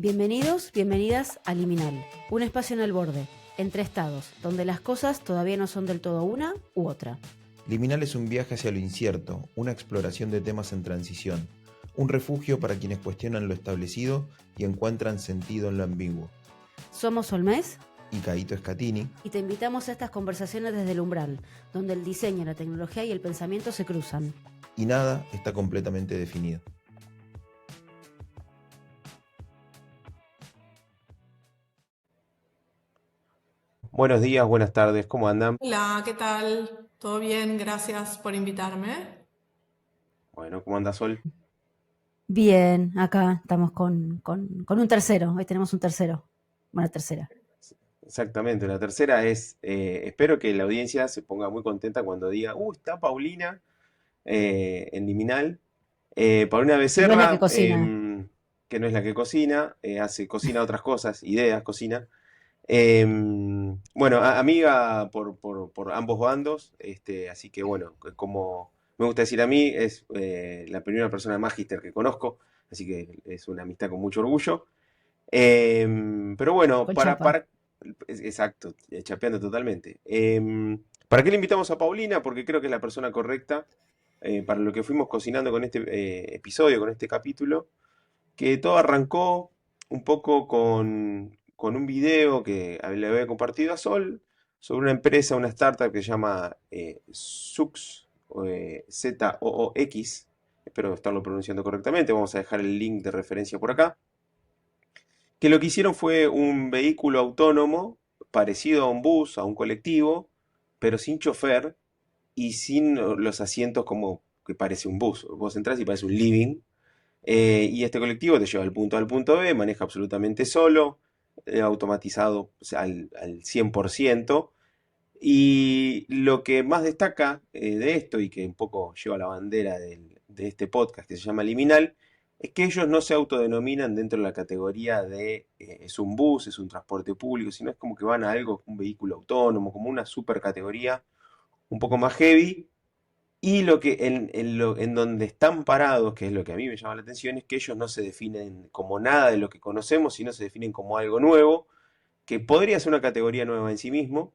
Bienvenidos, bienvenidas a Liminal, un espacio en el borde, entre estados, donde las cosas todavía no son del todo una u otra. Liminal es un viaje hacia lo incierto, una exploración de temas en transición, un refugio para quienes cuestionan lo establecido y encuentran sentido en lo ambiguo. Somos Olmés Y Caíto Scatini. y te invitamos a estas conversaciones desde el umbral, donde el diseño, la tecnología y el pensamiento se cruzan. Y nada está completamente definido. Buenos días, buenas tardes, ¿cómo andan? Hola, ¿qué tal? ¿Todo bien? Gracias por invitarme. Bueno, ¿cómo anda Sol? Bien, acá estamos con un tercero, hoy tenemos un tercero, una tercera. Exactamente, la tercera es, espero que la audiencia se ponga muy contenta cuando diga, está Paulina en Liminal. Paulina Que no es la que Becerra, cocina. que no es la que cocina, cocina otras cosas, ideas, cocina. Bueno, amiga por ambos bandos, así que bueno, como me gusta decir a mí, es la primera persona magíster que conozco, así que es una amistad con mucho orgullo. Pero bueno, Con chapa. exacto, chapeando totalmente. ¿Para qué le invitamos a Paulina? Porque creo que es la persona correcta para lo que fuimos cocinando con este episodio, con este capítulo, que todo arrancó un poco con un video que le había compartido a Sol sobre una empresa, una startup que se llama Zoox, Zoox, espero estarlo pronunciando correctamente, vamos a dejar el link de referencia por acá, que lo que hicieron fue un vehículo autónomo parecido a un bus, a un colectivo, pero sin chofer y sin los asientos como que parece un bus. Vos entrás y parece un living. Y este colectivo te lleva del punto A al punto B, maneja absolutamente solo, automatizado, o sea, al 100%. Y lo que más destaca de esto, y que un poco lleva la bandera de este podcast que se llama Liminal, es que ellos no se autodenominan dentro de la categoría de es un bus, es un transporte público, sino es como que van a algo, un vehículo autónomo, como una super categoría un poco más heavy. Y lo que en donde están parados, que es lo que a mí me llama la atención, es que ellos no se definen como nada de lo que conocemos, sino se definen como algo nuevo, que podría ser una categoría nueva en sí mismo,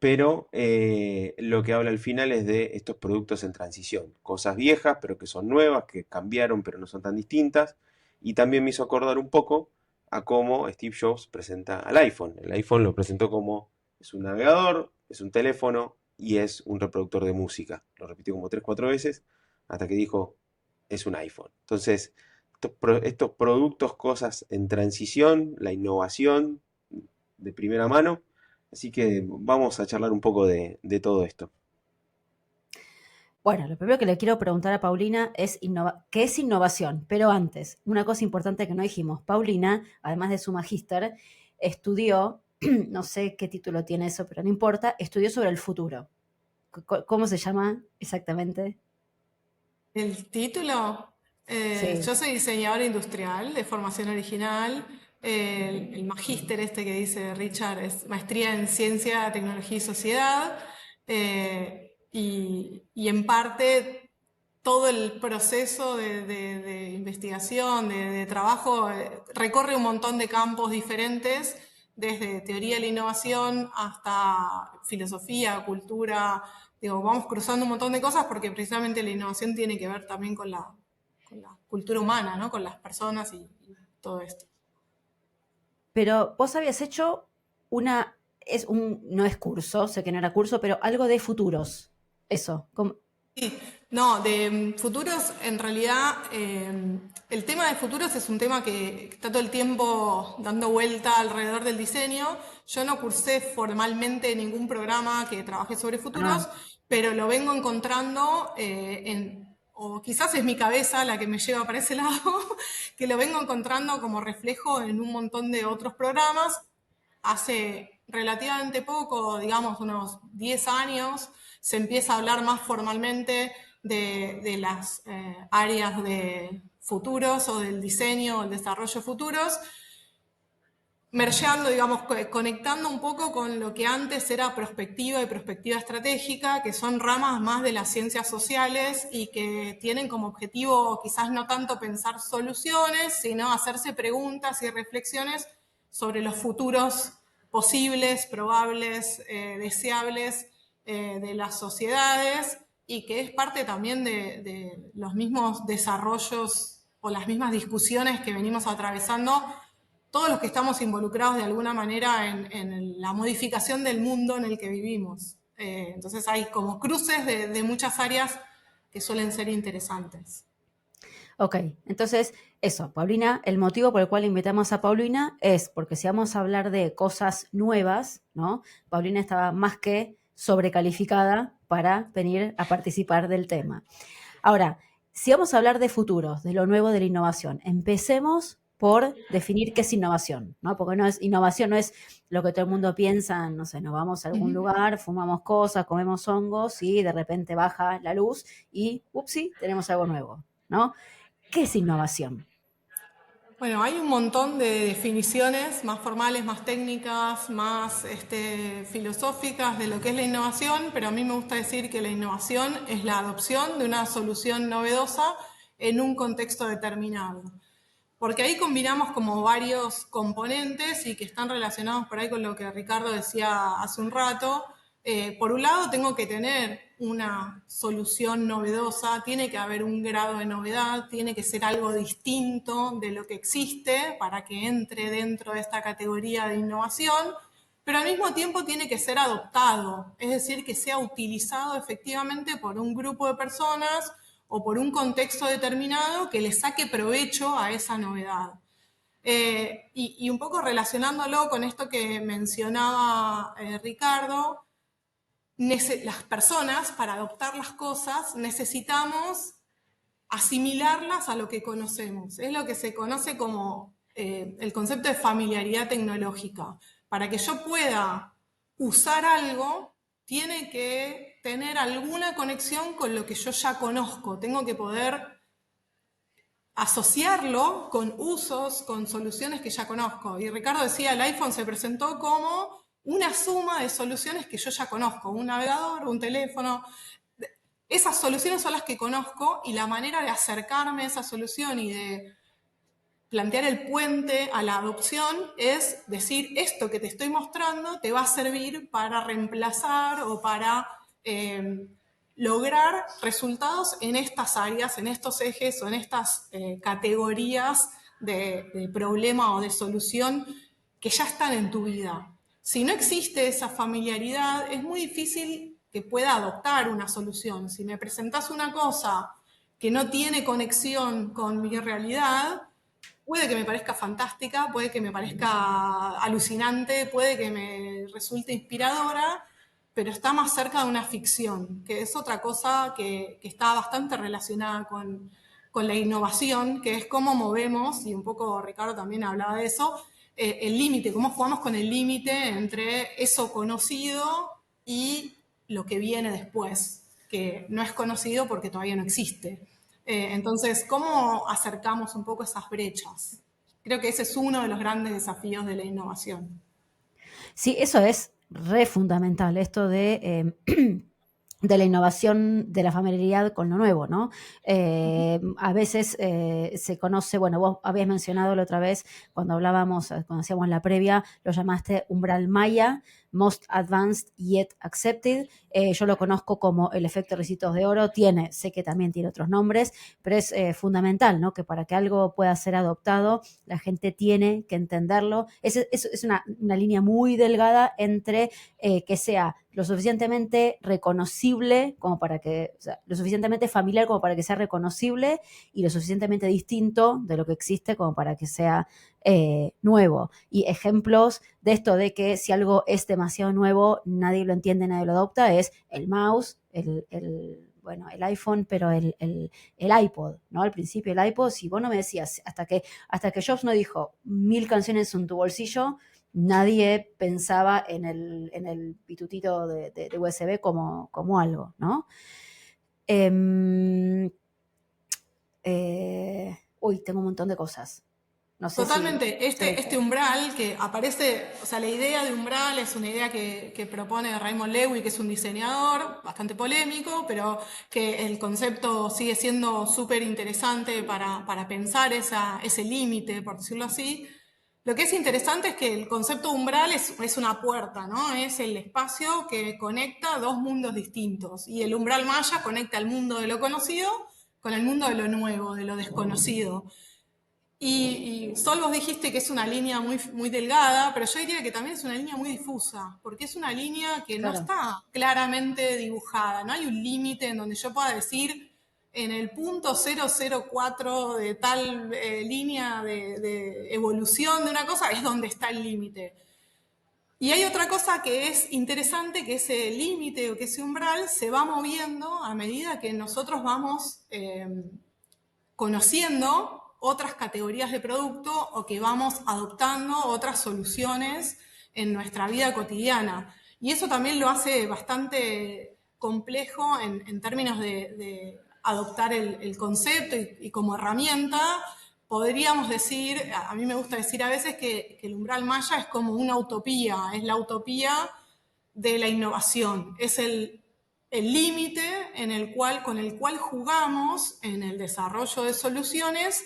pero lo que habla al final es de estos productos en transición, cosas viejas pero que son nuevas, que cambiaron pero no son tan distintas, y también me hizo acordar un poco a cómo Steve Jobs presenta al iPhone. El iPhone lo presentó como es un navegador, es un teléfono y es un reproductor de música. Lo repitió como 3 4 veces hasta que dijo es un iPhone. Entonces, estos productos, cosas en transición, la innovación de primera mano. Así que vamos a charlar un poco de todo esto. Bueno, lo primero que le quiero preguntar a Paulina es ¿qué es innovación? Pero antes, una cosa importante que no dijimos. Paulina, además de su magíster, estudió, no sé qué título tiene eso, pero no importa, estudió sobre el futuro. ¿Cómo se llama exactamente? El título, Sí. yo soy diseñadora industrial de formación original. El magíster este que dice Richard es maestría en ciencia, tecnología y sociedad. Y en parte todo el proceso de investigación, de trabajo, recorre un montón de campos diferentes, desde teoría de la innovación hasta filosofía, cultura. Digo, vamos cruzando un montón de cosas porque precisamente la innovación tiene que ver también con la cultura humana, ¿no? Con las personas y todo esto. Pero vos habías hecho no es curso, sé que no era curso, pero algo de futuros. Eso. Sí, no, de futuros, en realidad, el tema de futuros es un tema que está todo el tiempo dando vuelta alrededor del diseño. Yo no cursé formalmente ningún programa que trabaje sobre Ah, futuros, pero lo vengo encontrando o quizás es mi cabeza la que me lleva para ese lado, que lo vengo encontrando como reflejo en un montón de otros programas. Hace relativamente poco, digamos unos 10 años, se empieza a hablar más formalmente de las áreas de futuros o del diseño o el desarrollo futuros. mergeando, digamos, conectando un poco con lo que antes era prospectiva y prospectiva estratégica, que son ramas más de las ciencias sociales y que tienen como objetivo quizás no tanto pensar soluciones, sino hacerse preguntas y reflexiones sobre los futuros posibles, probables, deseables de las sociedades, y que es parte también de los mismos desarrollos o las mismas discusiones que venimos atravesando todos los que estamos involucrados de alguna manera en la modificación del mundo en el que vivimos. Entonces hay como cruces de muchas áreas que suelen ser interesantes. Ok, entonces eso, Paulina, el motivo por el cual invitamos a Paulina es porque si vamos a hablar de cosas nuevas, ¿no? Paulina estaba más que sobrecalificada para venir a participar del tema. Ahora, si vamos a hablar de futuros, de lo nuevo, de la innovación, empecemos por definir qué es innovación, ¿no? Porque no es innovación, no es lo que todo el mundo piensa, no sé, nos vamos a algún lugar, fumamos cosas, comemos hongos y de repente baja la luz y, upsí, tenemos algo nuevo, ¿no? ¿Qué es innovación? Bueno, hay un montón de definiciones más formales, más técnicas, más filosóficas de lo que es la innovación, pero a mí me gusta decir que la innovación es la adopción de una solución novedosa en un contexto determinado. Porque ahí combinamos como varios componentes y que están relacionados por ahí con lo que Ricardo decía hace un rato. Por un lado, tengo que tener una solución novedosa, tiene que haber un grado de novedad, tiene que ser algo distinto de lo que existe para que entre dentro de esta categoría de innovación, pero al mismo tiempo tiene que ser adoptado, es decir, que sea utilizado efectivamente por un grupo de personas o por un contexto determinado que le saque provecho a esa novedad. Y un poco relacionándolo con esto que mencionaba Ricardo, las personas, para adoptar las cosas, necesitamos asimilarlas a lo que conocemos. Es lo que se conoce como el concepto de familiaridad tecnológica. Para que yo pueda usar algo, tiene que tener alguna conexión con lo que yo ya conozco. Tengo que poder asociarlo con usos, con soluciones que ya conozco. Y Ricardo decía, el iPhone se presentó como una suma de soluciones que yo ya conozco, un navegador, un teléfono. Esas soluciones son las que conozco y la manera de acercarme a esa solución y de plantear el puente a la adopción es decir, esto que te estoy mostrando te va a servir para reemplazar o para lograr resultados en estas áreas, en estos ejes o en estas categorías de problema o de solución que ya están en tu vida. Si no existe esa familiaridad, es muy difícil que pueda adoptar una solución. Si me presentás una cosa que no tiene conexión con mi realidad, puede que me parezca fantástica, puede que me parezca alucinante, puede que me resulte inspiradora, pero está más cerca de una ficción, que es otra cosa que está bastante relacionada con la innovación, que es cómo movemos, y un poco Ricardo también hablaba de eso, el límite, cómo jugamos con el límite entre eso conocido y lo que viene después, que no es conocido porque todavía no existe. Entonces, ¿cómo acercamos un poco esas brechas? Creo que ese es uno de los grandes desafíos de la innovación. Sí, eso es re fundamental, esto de la innovación, de la familiaridad con lo nuevo, ¿no? A veces se conoce, bueno, vos habías mencionado la otra vez, cuando hablábamos, cuando hacíamos la previa, lo llamaste umbral Maya, Most Advanced Yet Accepted. Yo lo conozco como el efecto Ricitos de Oro, sé que también tiene otros nombres, pero es fundamental, ¿no? Que para que algo pueda ser adoptado, la gente tiene que entenderlo. Es una línea muy delgada entre que sea lo suficientemente reconocible como para que, o sea, lo suficientemente familiar como para que sea reconocible y lo suficientemente distinto de lo que existe como para que sea nuevo. Y ejemplos de esto de que si algo es demasiado nuevo, nadie lo entiende, nadie lo adopta, es el mouse, bueno, el iPhone, pero el iPod, ¿no? Al principio el iPod, si vos no me decías, hasta que Jobs no dijo 1000 canciones en tu bolsillo, nadie pensaba en el pitutito de USB como algo, ¿no? Uy, tengo un montón de cosas. No sé si Totalmente. estoy... Este umbral que aparece, o sea, la idea de umbral es una idea que propone Raymond Loewy, que es un diseñador bastante polémico, pero que el concepto sigue siendo súper interesante para pensar ese límite, por decirlo así. Lo que es interesante es que el concepto umbral es una puerta, ¿no? Es el espacio que conecta dos mundos distintos. Y el umbral maya conecta el mundo de lo conocido con el mundo de lo nuevo, de lo desconocido. Y Sol, vos dijiste que es una línea muy, muy delgada, pero yo diría que también es una línea muy difusa, porque es una línea que no Claro, está claramente dibujada, no hay un límite en donde yo pueda decir en el punto 004 de tal línea de evolución de una cosa es donde está el límite. Y hay otra cosa que es interesante, que ese límite o que ese umbral se va moviendo a medida que nosotros vamos conociendo otras categorías de producto o que vamos adoptando otras soluciones en nuestra vida cotidiana. Y eso también lo hace bastante complejo en términos de adoptar el concepto y como herramienta. Podríamos decir, a mí me gusta decir a veces que el umbral maya es como una utopía, es la utopía de la innovación, es el límite con el cual jugamos en el desarrollo de soluciones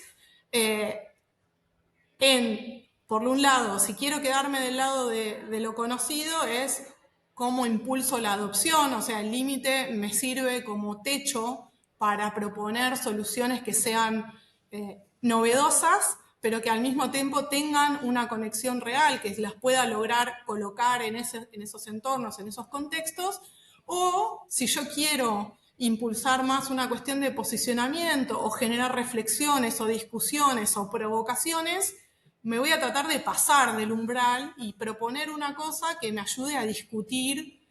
por un lado, si quiero quedarme del lado de lo conocido, es cómo impulso la adopción, o sea, el límite me sirve como techo para proponer soluciones que sean novedosas, pero que al mismo tiempo tengan una conexión real, que las pueda lograr colocar en esos entornos, en esos contextos, o si yo quiero impulsar más una cuestión de posicionamiento o generar reflexiones o discusiones o provocaciones, me voy a tratar de pasar del umbral y proponer una cosa que me ayude a discutir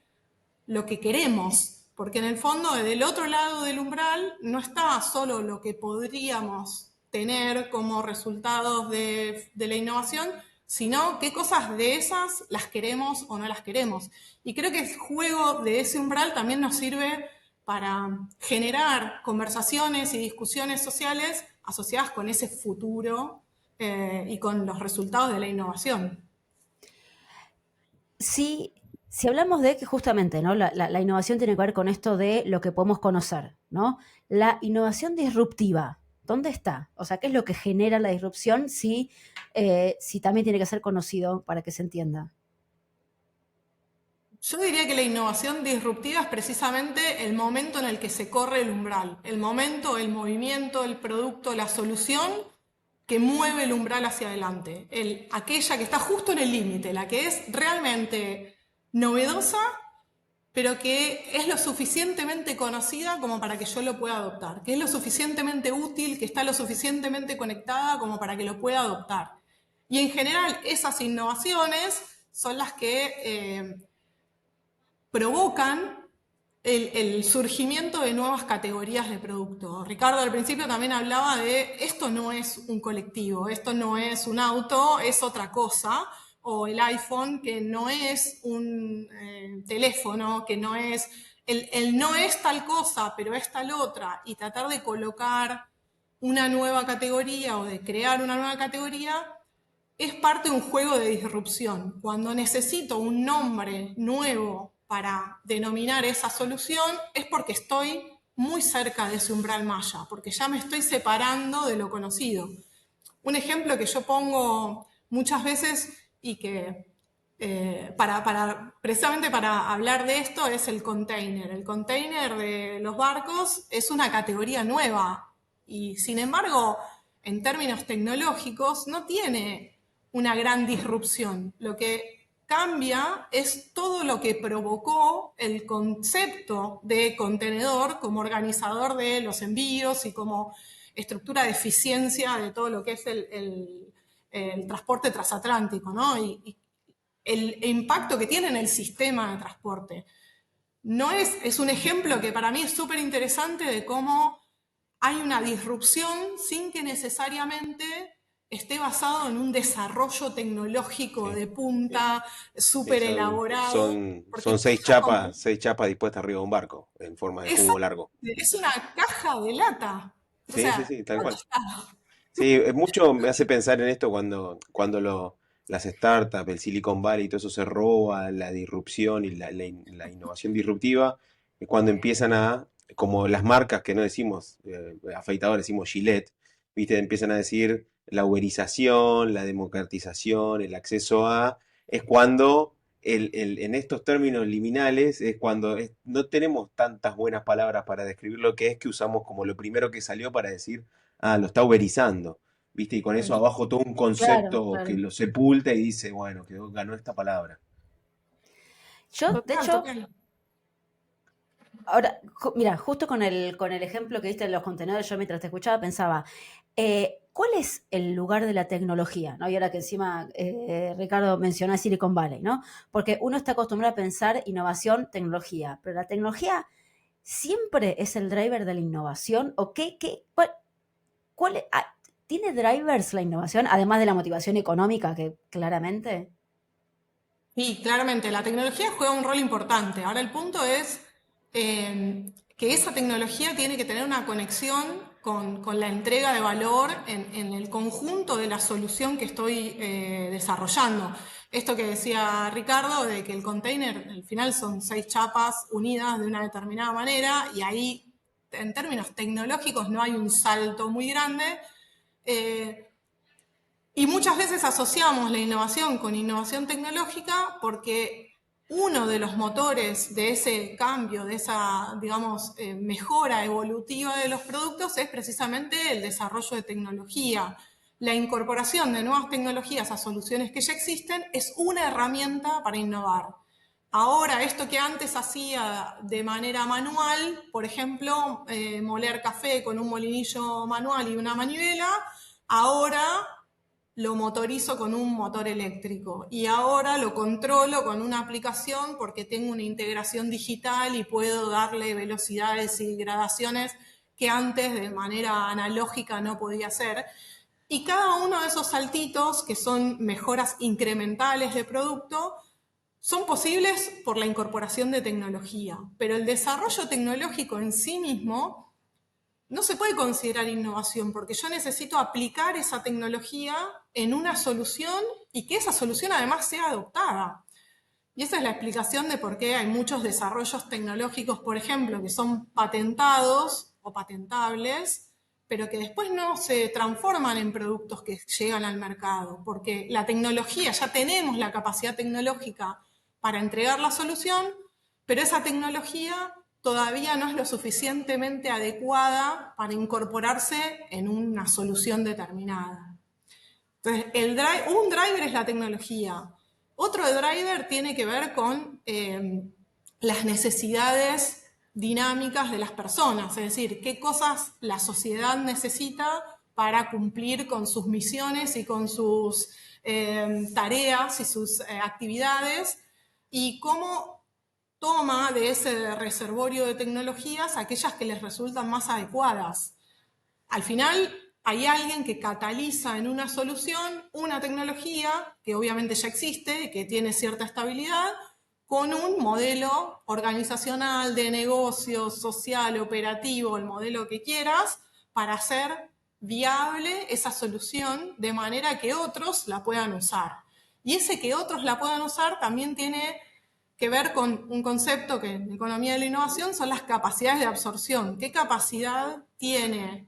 lo que queremos. Porque en el fondo, del otro lado del umbral, no está solo lo que podríamos tener como resultados de la innovación, sino qué cosas de esas las queremos o no las queremos. Y creo que el juego de ese umbral también nos sirve para generar conversaciones y discusiones sociales asociadas con ese futuro y con los resultados de la innovación. sí, si hablamos de que justamente, ¿no? La innovación tiene que ver con esto de lo que podemos conocer, ¿no? La innovación disruptiva, ¿dónde está? O sea, ¿qué es lo que genera la disrupción si también tiene que ser conocido para que se entienda? Yo diría que la innovación disruptiva es precisamente el momento en el que se corre el umbral, el momento, el movimiento, el producto, la solución que mueve el umbral hacia adelante, aquella que está justo en el límite, la que es realmente novedosa, pero que es lo suficientemente conocida como para que yo lo pueda adoptar, que es lo suficientemente útil, que está lo suficientemente conectada como para que lo pueda adoptar. Y en general esas innovaciones son las que provocan el surgimiento de nuevas categorías de producto. Ricardo al principio también hablaba de esto no es un colectivo, esto no es un auto, es otra cosa, o el iPhone que no es un teléfono, que no es, el no es tal cosa, pero es tal otra, y tratar de colocar una nueva categoría o de crear una nueva categoría es parte de un juego de disrupción. Cuando necesito un nombre nuevo para denominar esa solución, es porque estoy muy cerca de ese umbral maya, porque ya me estoy separando de lo conocido. Un ejemplo que yo pongo muchas veces y que precisamente para hablar de esto es el container. El container de los barcos es una categoría nueva y sin embargo, en términos tecnológicos, no tiene una gran disrupción. Lo que cambia es todo lo que provocó el concepto de contenedor como organizador de los envíos y como estructura de eficiencia de todo lo que es el transporte transatlántico, ¿no? Y el impacto que tiene en el sistema de transporte. No es un ejemplo que para mí es súper interesante de cómo hay una disrupción sin que necesariamente esté basado en un desarrollo tecnológico Sí, de sí, punta, sí, súper son, elaborado, son, porque son seis chapas dispuestas arriba de un barco en forma de cubo largo. es una caja de lata. O Sí, sí, sea, sí, tal cual. Sí, mucho me hace pensar en esto cuando las startups, el Silicon Valley y todo eso se roba la disrupción y la innovación disruptiva, cuando empiezan como las marcas que no decimos, afeitadores, decimos Gillette, ¿viste? Empiezan a decir la uberización, la democratización, el acceso es cuando, en estos términos liminales, es cuando no tenemos tantas buenas palabras para describir lo que es, que usamos como lo primero que salió para decir lo está uberizando, ¿viste? Y con eso Y- abajo todo un claro, concepto que claro. lo sepulta y dice, bueno, ganó esta palabra. Yo, de Total, hecho, total. ahora, mira, justo con el ejemplo que diste de los contenedores, yo mientras te escuchaba pensaba, ¿cuál es el lugar de la tecnología? ¿No? Y ahora que encima Ricardo mencionó a Silicon Valley, ¿no? Porque uno está acostumbrado a pensar innovación, tecnología, pero la tecnología siempre es el driver de la innovación, o ¿tiene drivers la innovación, además de la motivación económica, que claramente? Y claramente la tecnología juega un rol importante. Ahora el punto es que esa tecnología tiene que tener una conexión con la entrega de valor en el conjunto de la solución que estoy desarrollando. Esto que decía Ricardo, de que el container al final son 6 chapas unidas de una determinada manera y ahí en términos tecnológicos no hay un salto muy grande. eh, y muchas veces asociamos la innovación con innovación tecnológica porque uno de los motores de ese cambio, de esa, digamos, mejora evolutiva de los productos es precisamente el desarrollo de tecnología. La incorporación de nuevas tecnologías a soluciones que ya existen es una herramienta para innovar. Ahora, esto que antes hacía de manera manual, por ejemplo, moler café con un molinillo manual y una manivela, ahora lo motorizo con un motor eléctrico y ahora lo controlo con una aplicación porque tengo una integración digital y puedo darle velocidades y gradaciones que antes de manera analógica no podía hacer. Y cada uno de esos saltitos, que son mejoras incrementales de producto, son posibles por la incorporación de tecnología, pero el desarrollo tecnológico en sí mismo no se puede considerar innovación, porque yo necesito aplicar esa tecnología en una solución y que esa solución además sea adoptada. Y esa es la explicación de por qué hay muchos desarrollos tecnológicos, por ejemplo, que son patentados o patentables, pero que después no se transforman en productos que llegan al mercado, porque la tecnología, ya tenemos la capacidad tecnológica para entregar la solución, pero esa tecnología todavía no es lo suficientemente adecuada para incorporarse en una solución determinada. Entonces, un driver es la tecnología. Otro driver tiene que ver con las necesidades dinámicas de las personas, es decir, qué cosas la sociedad necesita para cumplir con sus misiones y con sus tareas y sus actividades, y cómo toma de ese reservorio de tecnologías aquellas que les resultan más adecuadas. Al final hay alguien que cataliza en una solución una tecnología que obviamente ya existe, que tiene cierta estabilidad, con un modelo organizacional, de negocio, social, operativo, el modelo que quieras, para hacer viable esa solución de manera que otros la puedan usar. Y ese que otros la puedan usar también tiene que ver con un concepto que en economía de la innovación son las capacidades de absorción. ¿Qué capacidad tiene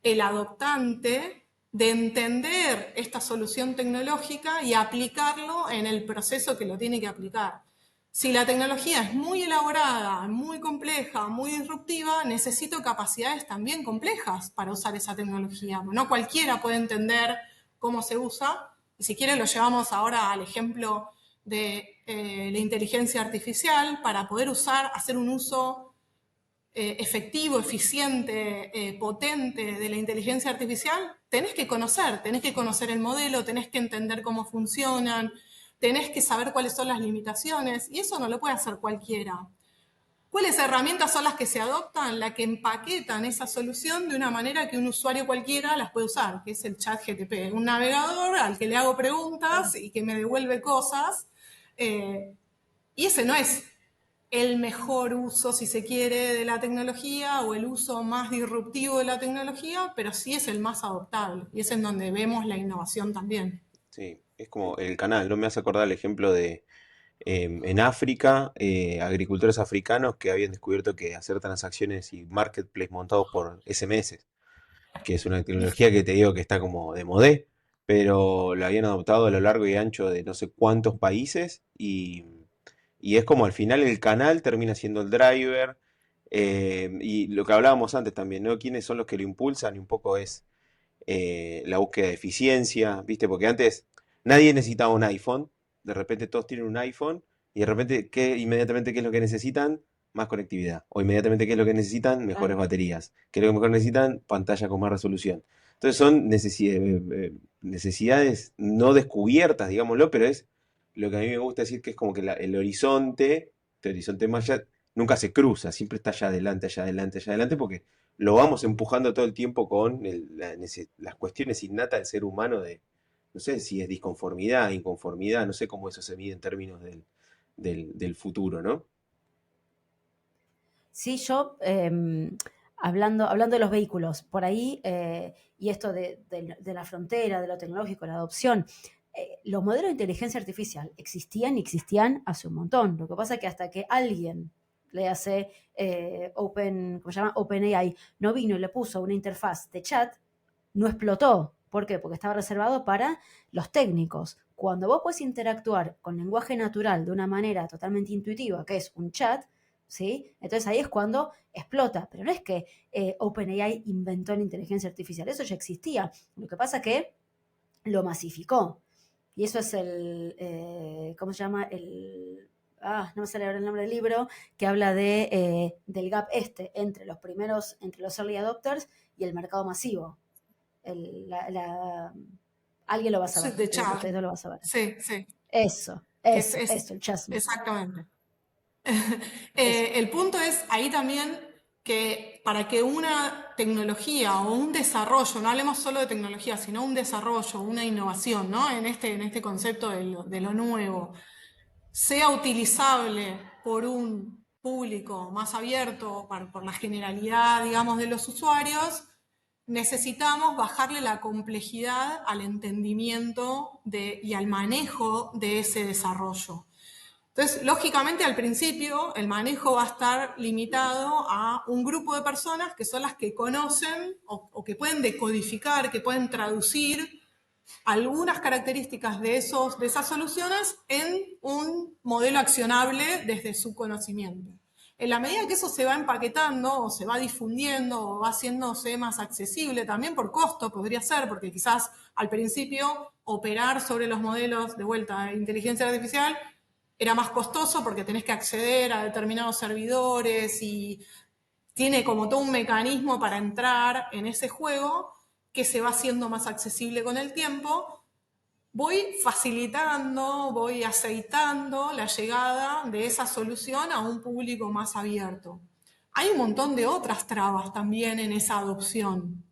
el adoptante de entender esta solución tecnológica y aplicarlo en el proceso que lo tiene que aplicar? Si la tecnología es muy elaborada, muy compleja, muy disruptiva, necesito capacidades también complejas para usar esa tecnología. No cualquiera puede entender cómo se usa. Y si quieren lo llevamos ahora al ejemplo de la inteligencia artificial para poder hacer un uso efectivo, eficiente, potente de la inteligencia artificial, tenés que conocer el modelo, tenés que entender cómo funcionan, tenés que saber cuáles son las limitaciones, y eso no lo puede hacer cualquiera. ¿Cuáles herramientas son las que se adoptan? Las que empaquetan esa solución de una manera que un usuario cualquiera las puede usar, que es el chat GTP, un navegador al que le hago preguntas y que me devuelve cosas. Y ese no es el mejor uso, si se quiere, de la tecnología o el uso más disruptivo de la tecnología, pero sí es el más adoptable y es en donde vemos la innovación también. Sí, es como el canal, ¿no? Me hace acordar el ejemplo de en África, agricultores africanos que habían descubierto que hacer transacciones y marketplace montados por SMS, que es una tecnología que te digo que está como de modé, pero la habían adoptado a lo largo y ancho de no sé cuántos países y es como al final el canal termina siendo el driver y lo que hablábamos antes también, ¿no? ¿Quiénes son los que lo impulsan? Y un poco es la búsqueda de eficiencia, ¿viste? Porque antes nadie necesitaba un iPhone, de repente todos tienen un iPhone y de repente, inmediatamente, ¿qué es lo que necesitan? Más conectividad. O inmediatamente, ¿qué es lo que necesitan? Mejores Claro. baterías. ¿Qué es lo que mejor necesitan? Pantalla con más resolución. Entonces son necesidades no descubiertas, digámoslo, pero es lo que a mí me gusta decir que es como que el horizonte, este horizonte maya, nunca se cruza, siempre está allá adelante, allá adelante, allá adelante, porque lo vamos empujando todo el tiempo con las cuestiones innatas del ser humano de, no sé si es disconformidad, inconformidad, no sé cómo eso se mide en términos del futuro, ¿no? Sí, yo, hablando de los vehículos, por ahí, y esto de la frontera, de lo tecnológico, la adopción, los modelos de inteligencia artificial existían y existían hace un montón. Lo que pasa es que hasta que alguien le hace ¿cómo se llama? OpenAI, no vino y le puso una interfaz de chat, no explotó. ¿Por qué? Porque estaba reservado para los técnicos. Cuando vos puedes interactuar con lenguaje natural de una manera totalmente intuitiva, que es un chat, ¿sí? Entonces ahí es cuando explota. Pero no es que OpenAI inventó la inteligencia artificial, eso ya existía. Lo que pasa es que lo masificó. Y eso es ¿cómo se llama? No me sale ahora el nombre del libro, que habla del gap entre los primeros, entre los early adopters y el mercado masivo. El- la- la- Alguien lo va a Sí, saber, de alguno de chat. ustedes no lo va a saber. Sí, sí. Eso, Que eso, eso, el chasm. exactamente. Eso. El punto es ahí también que para que una tecnología o un desarrollo, no hablemos solo de tecnología, sino un desarrollo, una innovación, ¿no? En este concepto de lo nuevo, sea utilizable por un público más abierto, por la generalidad, digamos, de los usuarios, necesitamos bajarle la complejidad al entendimiento y al manejo de ese desarrollo. Entonces, lógicamente, al principio el manejo va a estar limitado a un grupo de personas que son las que conocen o que pueden decodificar, que pueden traducir algunas características de esas soluciones en un modelo accionable desde su conocimiento. En la medida que eso se va empaquetando o se va difundiendo o va haciéndose más accesible, también por costo podría ser, porque quizás al principio operar sobre los modelos de vuelta de inteligencia artificial era más costoso porque tenés que acceder a determinados servidores y tiene como todo un mecanismo para entrar en ese juego que se va haciendo más accesible con el tiempo. Voy facilitando, voy aceitando la llegada de esa solución a un público más abierto. Hay un montón de otras trabas también en esa adopción,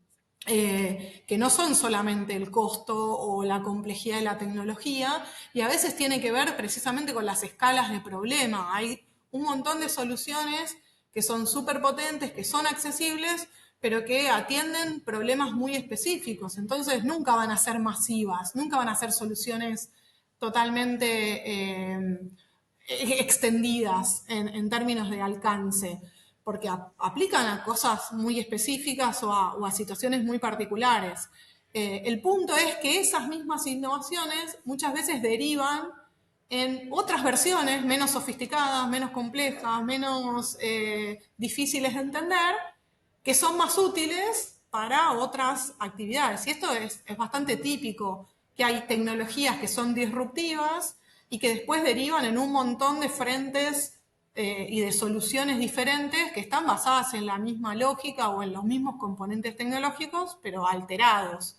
que no son solamente el costo o la complejidad de la tecnología, y a veces tiene que ver precisamente con las escalas de problema. Hay un montón de soluciones que son súper potentes, que son accesibles, pero que atienden problemas muy específicos. Entonces nunca van a ser masivas, nunca van a ser soluciones totalmente extendidas en términos de alcance, porque aplican a cosas muy específicas o a situaciones muy particulares. El punto es que esas mismas innovaciones muchas veces derivan en otras versiones menos sofisticadas, menos complejas, menos difíciles de entender, que son más útiles para otras actividades. Y esto es bastante típico, que hay tecnologías que son disruptivas y que después derivan en un montón de frentes y de soluciones diferentes que están basadas en la misma lógica o en los mismos componentes tecnológicos, pero alterados.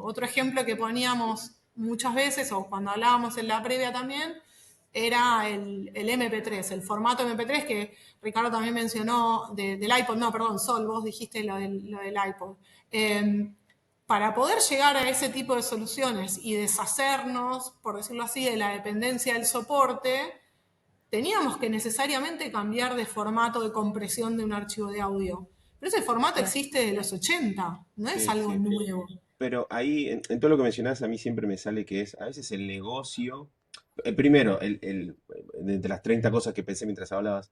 Otro ejemplo que poníamos muchas veces, o cuando hablábamos en la previa también, era el MP3, el formato MP3 que Ricardo también mencionó del iPod, no, perdón, Sol, vos dijiste lo del iPod. Para poder llegar a ese tipo de soluciones y deshacernos, por decirlo así, de la dependencia del soporte, teníamos que necesariamente cambiar de formato de compresión de un archivo de audio. Pero ese formato Claro. existe desde los 80, no es Sí, algo sí. nuevo. Pero ahí, en todo lo que mencionás, a mí siempre me sale que es, a veces el negocio, primero, de entre las 30 cosas que pensé mientras hablabas,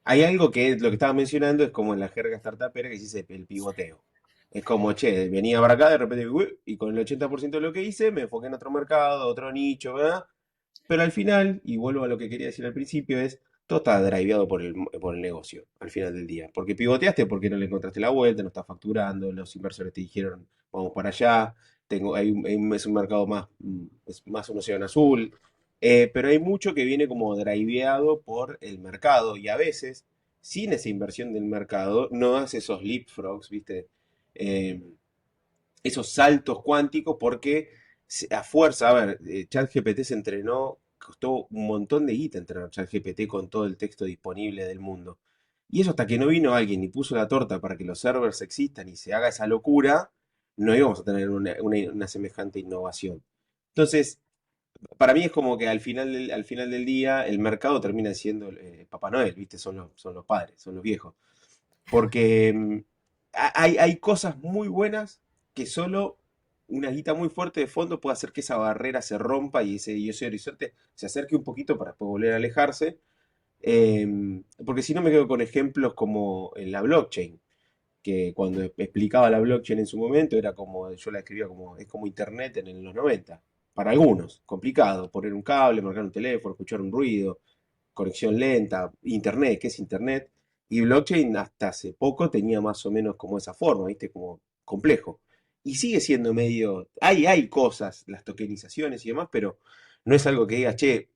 hay algo que lo que estaba mencionando es como en la jerga startupera que se dice el pivoteo. Es como, che, venía para acá, de repente, uy, y con el 80% de lo que hice, me enfoqué en otro mercado, otro nicho, ¿verdad? Pero al final, y vuelvo a lo que quería decir al principio, es todo está driveado por el negocio, al final del día. Porque pivoteaste porque no le encontraste la vuelta, no estás facturando, los inversores te dijeron, vamos para allá, es un mercado más, es más un océano azul. Pero hay mucho que viene como driveado por el mercado y a veces, sin esa inversión del mercado, no hace esos leapfrogs, ¿viste? Eh, esos saltos cuánticos porque a fuerza, a ver, ChatGPT se entrenó, costó un montón de guita entrenar ChatGPT con todo el texto disponible del mundo. Y eso hasta que no vino alguien y puso la torta para que los servers existan y se haga esa locura, no íbamos a tener una semejante innovación. Entonces, para mí es como que al final del día el mercado termina siendo Papá Noel, ¿viste? Son los padres, son los viejos. Porque hay cosas muy buenas que solo una guita muy fuerte de fondo puede hacer que esa barrera se rompa y ese horizonte se acerque un poquito para después volver a alejarse. Porque si no me quedo con ejemplos como en la blockchain, que cuando explicaba la blockchain en su momento era como, yo la escribía como, es como internet en los 90. Para algunos, complicado, poner un cable, marcar un teléfono, escuchar un ruido, conexión lenta, internet, ¿qué es internet? Y blockchain hasta hace poco tenía más o menos como esa forma, ¿viste? Como complejo. Y sigue siendo medio, hay cosas, las tokenizaciones y demás, pero no es algo que digas, che,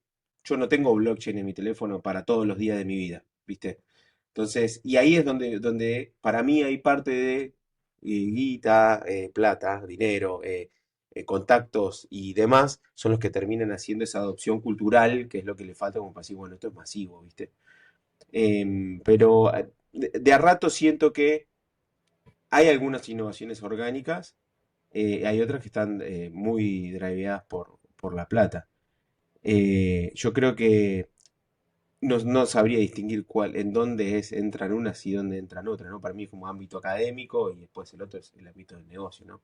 yo no tengo blockchain en mi teléfono para todos los días de mi vida, ¿viste? Entonces, y ahí es donde para mí hay parte de guita, plata, dinero, contactos y demás, son los que terminan haciendo esa adopción cultural, que es lo que le falta como para decir, bueno, esto es masivo, ¿viste? Pero de a rato siento que hay algunas innovaciones orgánicas, hay otras que están muy driveadas por la plata. Yo creo que no sabría distinguir en dónde entran unas y dónde entran otras, ¿no? Para mí es como ámbito académico y después el otro es el ámbito del negocio, ¿no?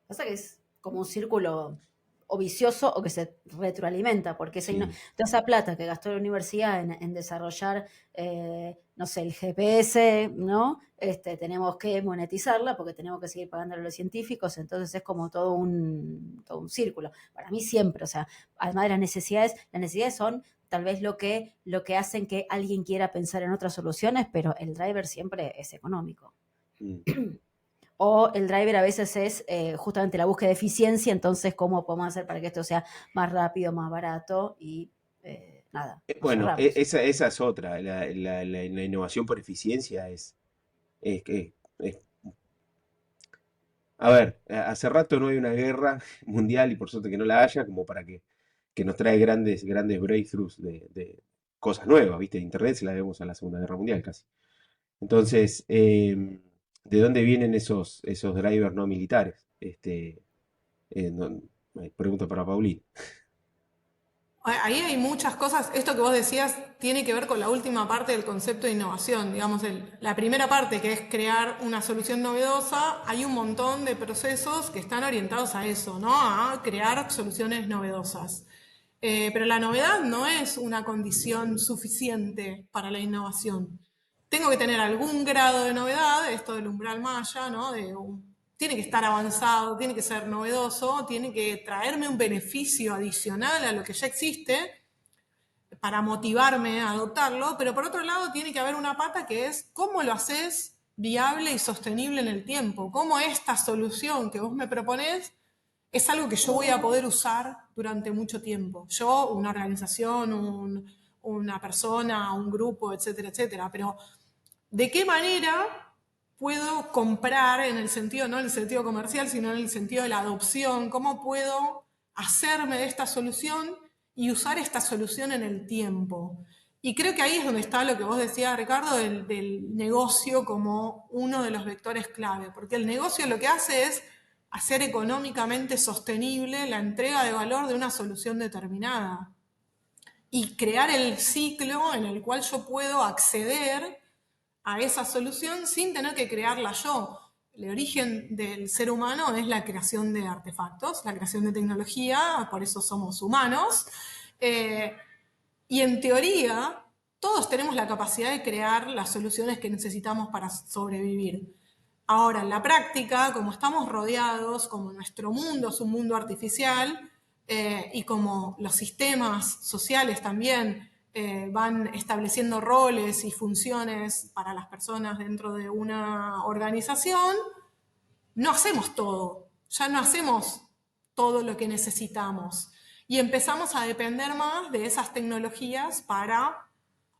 Pasa que es como un círculo o vicioso o que se retroalimenta, porque Sí. toda esa plata que gastó la universidad en desarrollar, no sé, el GPS, ¿no? Tenemos que monetizarla porque tenemos que seguir pagándole a los científicos, entonces es como todo un círculo. Para mí siempre, o sea, además de las necesidades son tal vez lo que hacen que alguien quiera pensar en otras soluciones, pero el driver siempre es económico. Mm. O el driver a veces es justamente la búsqueda de eficiencia, entonces cómo podemos hacer para que esto sea más rápido, más barato y nada, nos Bueno, cerramos. esa es otra. La innovación por eficiencia es. A ver, hace rato no hay una guerra mundial y por suerte que no la haya, como para que nos trae grandes, grandes breakthroughs de cosas nuevas, ¿viste? Internet se la vemos a la Segunda Guerra Mundial casi. Entonces, ¿de dónde vienen esos drivers no militares? Pregunta para Paulín. Ahí hay muchas cosas. Esto que vos decías tiene que ver con la última parte del concepto de innovación. Digamos, la primera parte, que es crear una solución novedosa, hay un montón de procesos que están orientados a eso, ¿no? A crear soluciones novedosas. Pero la novedad no es una condición suficiente para la innovación. Tengo que tener algún grado de novedad, esto del umbral maya, ¿no? Tiene que estar avanzado, tiene que ser novedoso, tiene que traerme un beneficio adicional a lo que ya existe para motivarme a adoptarlo, pero por otro lado tiene que haber una pata que es cómo lo haces viable y sostenible en el tiempo, cómo esta solución que vos me proponés es algo que yo voy a poder usar durante mucho tiempo. Yo, una organización, una persona, un grupo, etcétera, etcétera. Pero, ¿de qué manera puedo comprar en el sentido, no en el sentido comercial, sino en el sentido de la adopción? ¿Cómo puedo hacerme de esta solución y usar esta solución en el tiempo? Y creo que ahí es donde está lo que vos decías, Ricardo, del negocio como uno de los vectores clave, porque el negocio lo que hace es hacer económicamente sostenible la entrega de valor de una solución determinada. y crear el ciclo en el cual yo puedo acceder a esa solución sin tener que crearla yo. El origen del ser humano es la creación de artefactos, la creación de tecnología, por eso somos humanos. Y en teoría, todos tenemos la capacidad de crear las soluciones que necesitamos para sobrevivir. Ahora, en la práctica, como estamos rodeados, como nuestro mundo es un mundo artificial, y como los sistemas sociales también van estableciendo roles y funciones para las personas dentro de una organización, no hacemos todo, ya no hacemos todo lo que necesitamos y empezamos a depender más de esas tecnologías para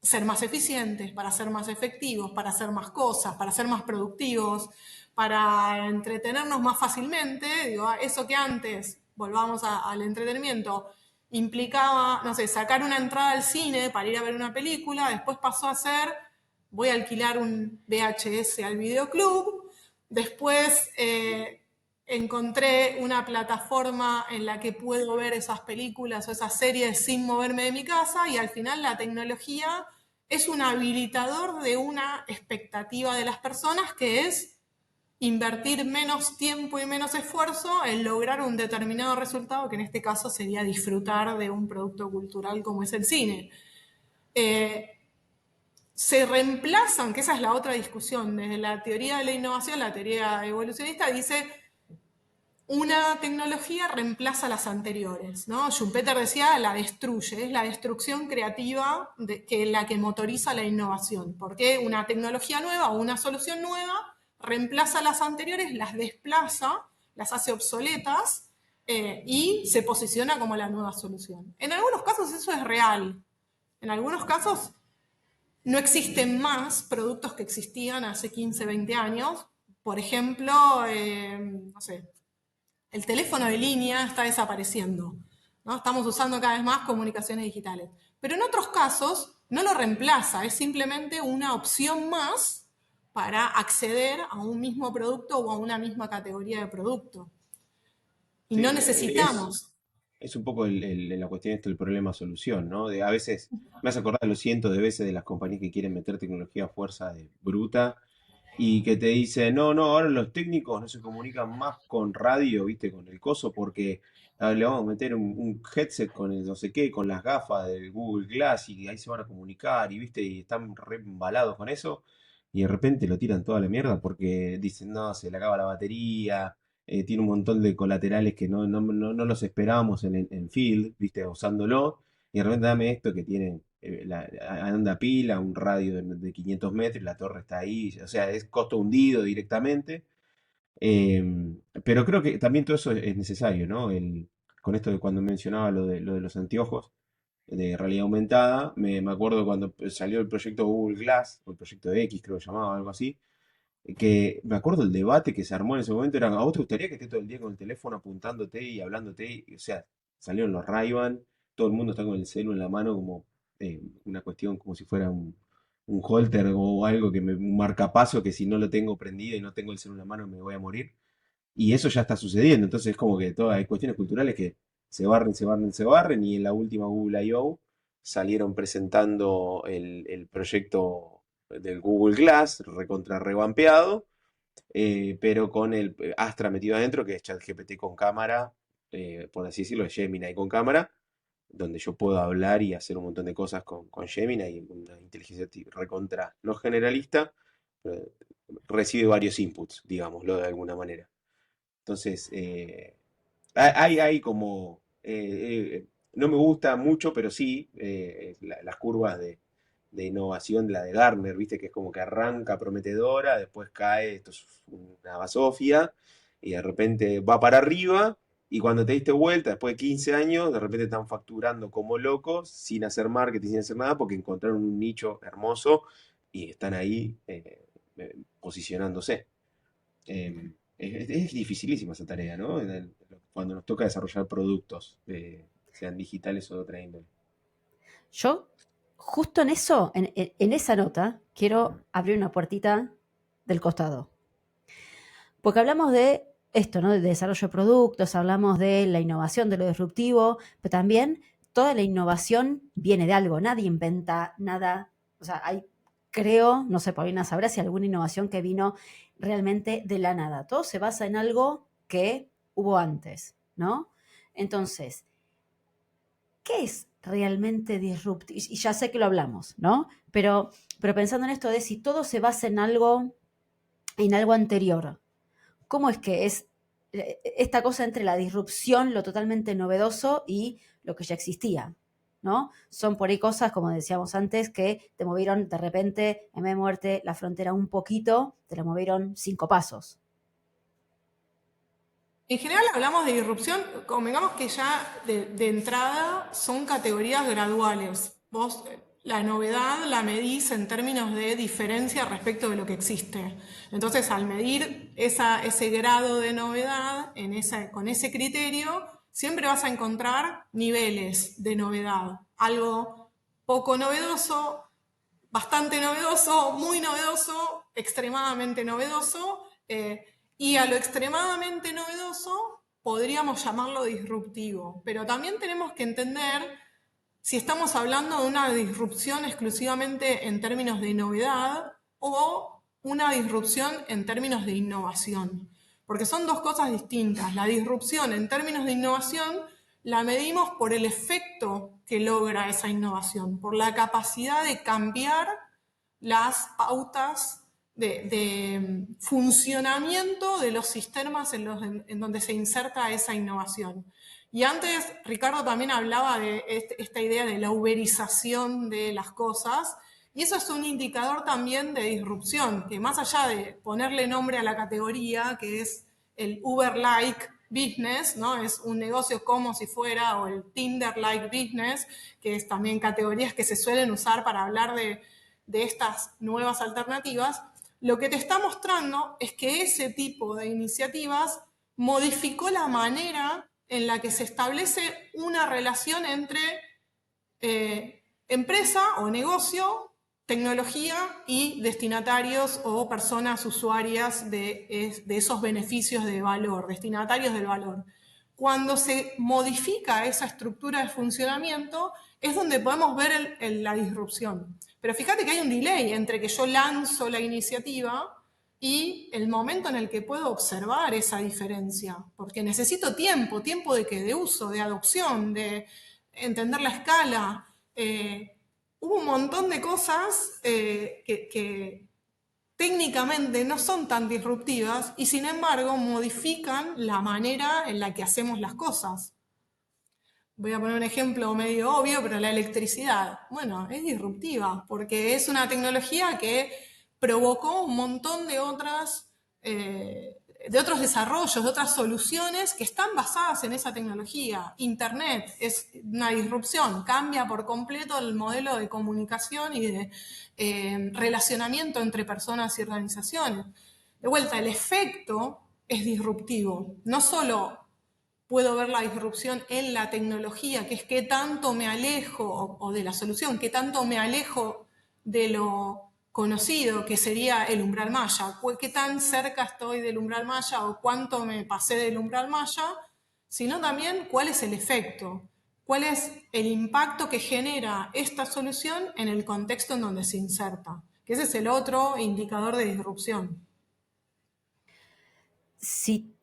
ser más eficientes, para ser más efectivos, para hacer más cosas, para ser más productivos, para entretenernos más fácilmente. Digo, eso que antes, volvamos al entretenimiento, implicaba, no sé, sacar una entrada al cine para ir a ver una película, después pasó a ser, voy a alquilar un VHS al videoclub, después encontré una plataforma en la que puedo ver esas películas o esas series sin moverme de mi casa y al final la tecnología es un habilitador de una expectativa de las personas que es invertir menos tiempo y menos esfuerzo en lograr un determinado resultado, que en este caso sería disfrutar de un producto cultural como es el cine. Se reemplazan, que esa es la otra discusión, desde la teoría de la innovación, la teoría evolucionista dice una tecnología reemplaza a las anteriores, ¿no? Schumpeter decía la destruye, es la destrucción creativa la que motoriza la innovación, porque una tecnología nueva o una solución nueva reemplaza a las anteriores, las desplaza, las hace obsoletas y se posiciona como la nueva solución. En algunos casos eso es real, en algunos casos no existen más productos que existían hace 15, 20 años. Por ejemplo, no sé, el teléfono de línea está desapareciendo, ¿no? Estamos usando cada vez más comunicaciones digitales. Pero en otros casos no lo reemplaza, es simplemente una opción más para acceder a un mismo producto o a una misma categoría de producto. Y Sí, no necesitamos. es un poco la cuestión el problema-solución, ¿no? A veces me hace acordar los cientos de veces de las compañías que quieren meter tecnología a fuerza de bruta y que te dicen, no, no, ahora los técnicos no se comunican más con radio, ¿viste? Con el coso, porque le vamos a meter un headset con el no sé qué, con las gafas del Google Glass y ahí se van a comunicar y, ¿viste? Y están re embalados con eso y de repente lo tiran toda la mierda porque dicen, no, se le acaba la batería, tiene un montón de colaterales que no los esperábamos en Field, ¿viste? Usándolo y de repente dame esto que tiene anda pila, un radio de 500 metros, la torre está ahí, o sea, es costo hundido directamente. Pero creo que también todo eso es necesario, ¿no? Con esto de cuando mencionaba lo de los anteojos de realidad aumentada, me acuerdo cuando salió el proyecto Google Glass, o el proyecto X creo que llamaba, algo así, que me acuerdo el debate que se armó en ese momento, era, ¿a vos te gustaría que esté todo el día con el teléfono apuntándote y hablándote? O sea, salieron los Ray-Ban, todo el mundo está con el celu en la mano como una cuestión como si fuera un holter o algo un marcapaso que si no lo tengo prendido y no tengo el celu en la mano me voy a morir. Y eso ya está sucediendo, entonces es como que todas hay cuestiones culturales que se barren, se barren, se barren y en la última Google I.O. salieron presentando el proyecto del Google Glass, recontra revampeado, pero con el Astra metido adentro, que es ChatGPT con cámara, por así decirlo, es Gemini con cámara, donde yo puedo hablar y hacer un montón de cosas con Gemini, y una inteligencia recontra no generalista, pero recibe varios inputs, digámoslo de alguna manera. Entonces, hay como, no me gusta mucho, pero sí, las curvas de innovación, la de Gartner, viste, que es como que arranca prometedora, después cae, esto es una basofia, y de repente va para arriba, y cuando te diste vuelta, después de 15 años, de repente están facturando como locos, sin hacer marketing, sin hacer nada, porque encontraron un nicho hermoso y están ahí posicionándose. Es dificilísima esa tarea, ¿no? Cuando nos toca desarrollar productos, sean digitales o de otra índole. Yo, justo en eso, en esa nota, quiero abrir una puertita del costado. Porque hablamos de esto, ¿no? De desarrollo de productos, hablamos de la innovación, de lo disruptivo, pero también toda la innovación viene de algo, nadie inventa nada, o sea, creo, no sé, Paulina sabrá si alguna innovación que vino realmente de la nada. Todo se basa en algo que hubo antes, ¿no? Entonces, ¿qué es realmente disruptivo? Y ya sé que lo hablamos, ¿no? Pero pensando en esto de si todo se basa en algo anterior, ¿cómo es que es esta cosa entre la disrupción, lo totalmente novedoso y lo que ya existía? ¿No? Son por ahí cosas, como decíamos antes, que te movieron de repente, en vez de moverte la frontera un poquito, te la movieron 5 pasos. En general hablamos de disrupción, convengamos que ya de entrada son categorías graduales. Vos la novedad la medís en términos de diferencia respecto de lo que existe. Entonces, al medir ese grado de novedad con ese criterio, siempre vas a encontrar niveles de novedad. Algo poco novedoso, bastante novedoso, muy novedoso, extremadamente novedoso, y a lo extremadamente novedoso podríamos llamarlo disruptivo. Pero también tenemos que entender si estamos hablando de una disrupción exclusivamente en términos de novedad o una disrupción en términos de innovación. Porque son dos cosas distintas. La disrupción en términos de innovación la medimos por el efecto que logra esa innovación, por la capacidad de cambiar las pautas de funcionamiento de los sistemas en donde se inserta esa innovación. Y antes Ricardo también hablaba de esta idea de la uberización de las cosas, y eso es un indicador también de disrupción, que más allá de ponerle nombre a la categoría, que es el Uber-like business, ¿no? Es un negocio como si fuera, o el Tinder-like business, que es también categorías que se suelen usar para hablar de estas nuevas alternativas, lo que te está mostrando es que ese tipo de iniciativas modificó la manera en la que se establece una relación entre empresa o negocio, tecnología y destinatarios o personas usuarias de esos beneficios de valor, destinatarios del valor. Cuando se modifica esa estructura de funcionamiento es donde podemos ver la disrupción. Pero fíjate que hay un delay entre que yo lanzo la iniciativa y el momento en el que puedo observar esa diferencia, porque necesito tiempo de uso, de adopción, de entender la escala. Hubo un montón de cosas que técnicamente no son tan disruptivas y sin embargo modifican la manera en la que hacemos las cosas. Voy a poner un ejemplo medio obvio, pero la electricidad, bueno, es disruptiva porque es una tecnología que provocó un montón de otros desarrollos, de otras soluciones que están basadas en esa tecnología. Internet es una disrupción, cambia por completo el modelo de comunicación y de relacionamiento entre personas y organizaciones. De vuelta, el efecto es disruptivo, no solo puedo ver la disrupción en la tecnología, que es qué tanto me alejo, o de la solución, qué tanto me alejo de lo conocido, que sería el umbral maya, qué tan cerca estoy del umbral maya o cuánto me pasé del umbral maya, sino también cuál es el efecto, cuál es el impacto que genera esta solución en el contexto en donde se inserta, que ese es el otro indicador de disrupción. Si,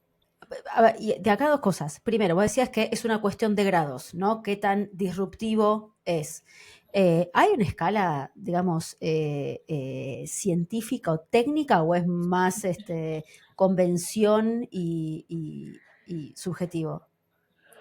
a ver, y de acá dos cosas. Primero, vos decías que es una cuestión de grados, ¿no? ¿Qué tan disruptivo es? ¿Hay una escala, digamos, científica o técnica o es más convención y subjetivo?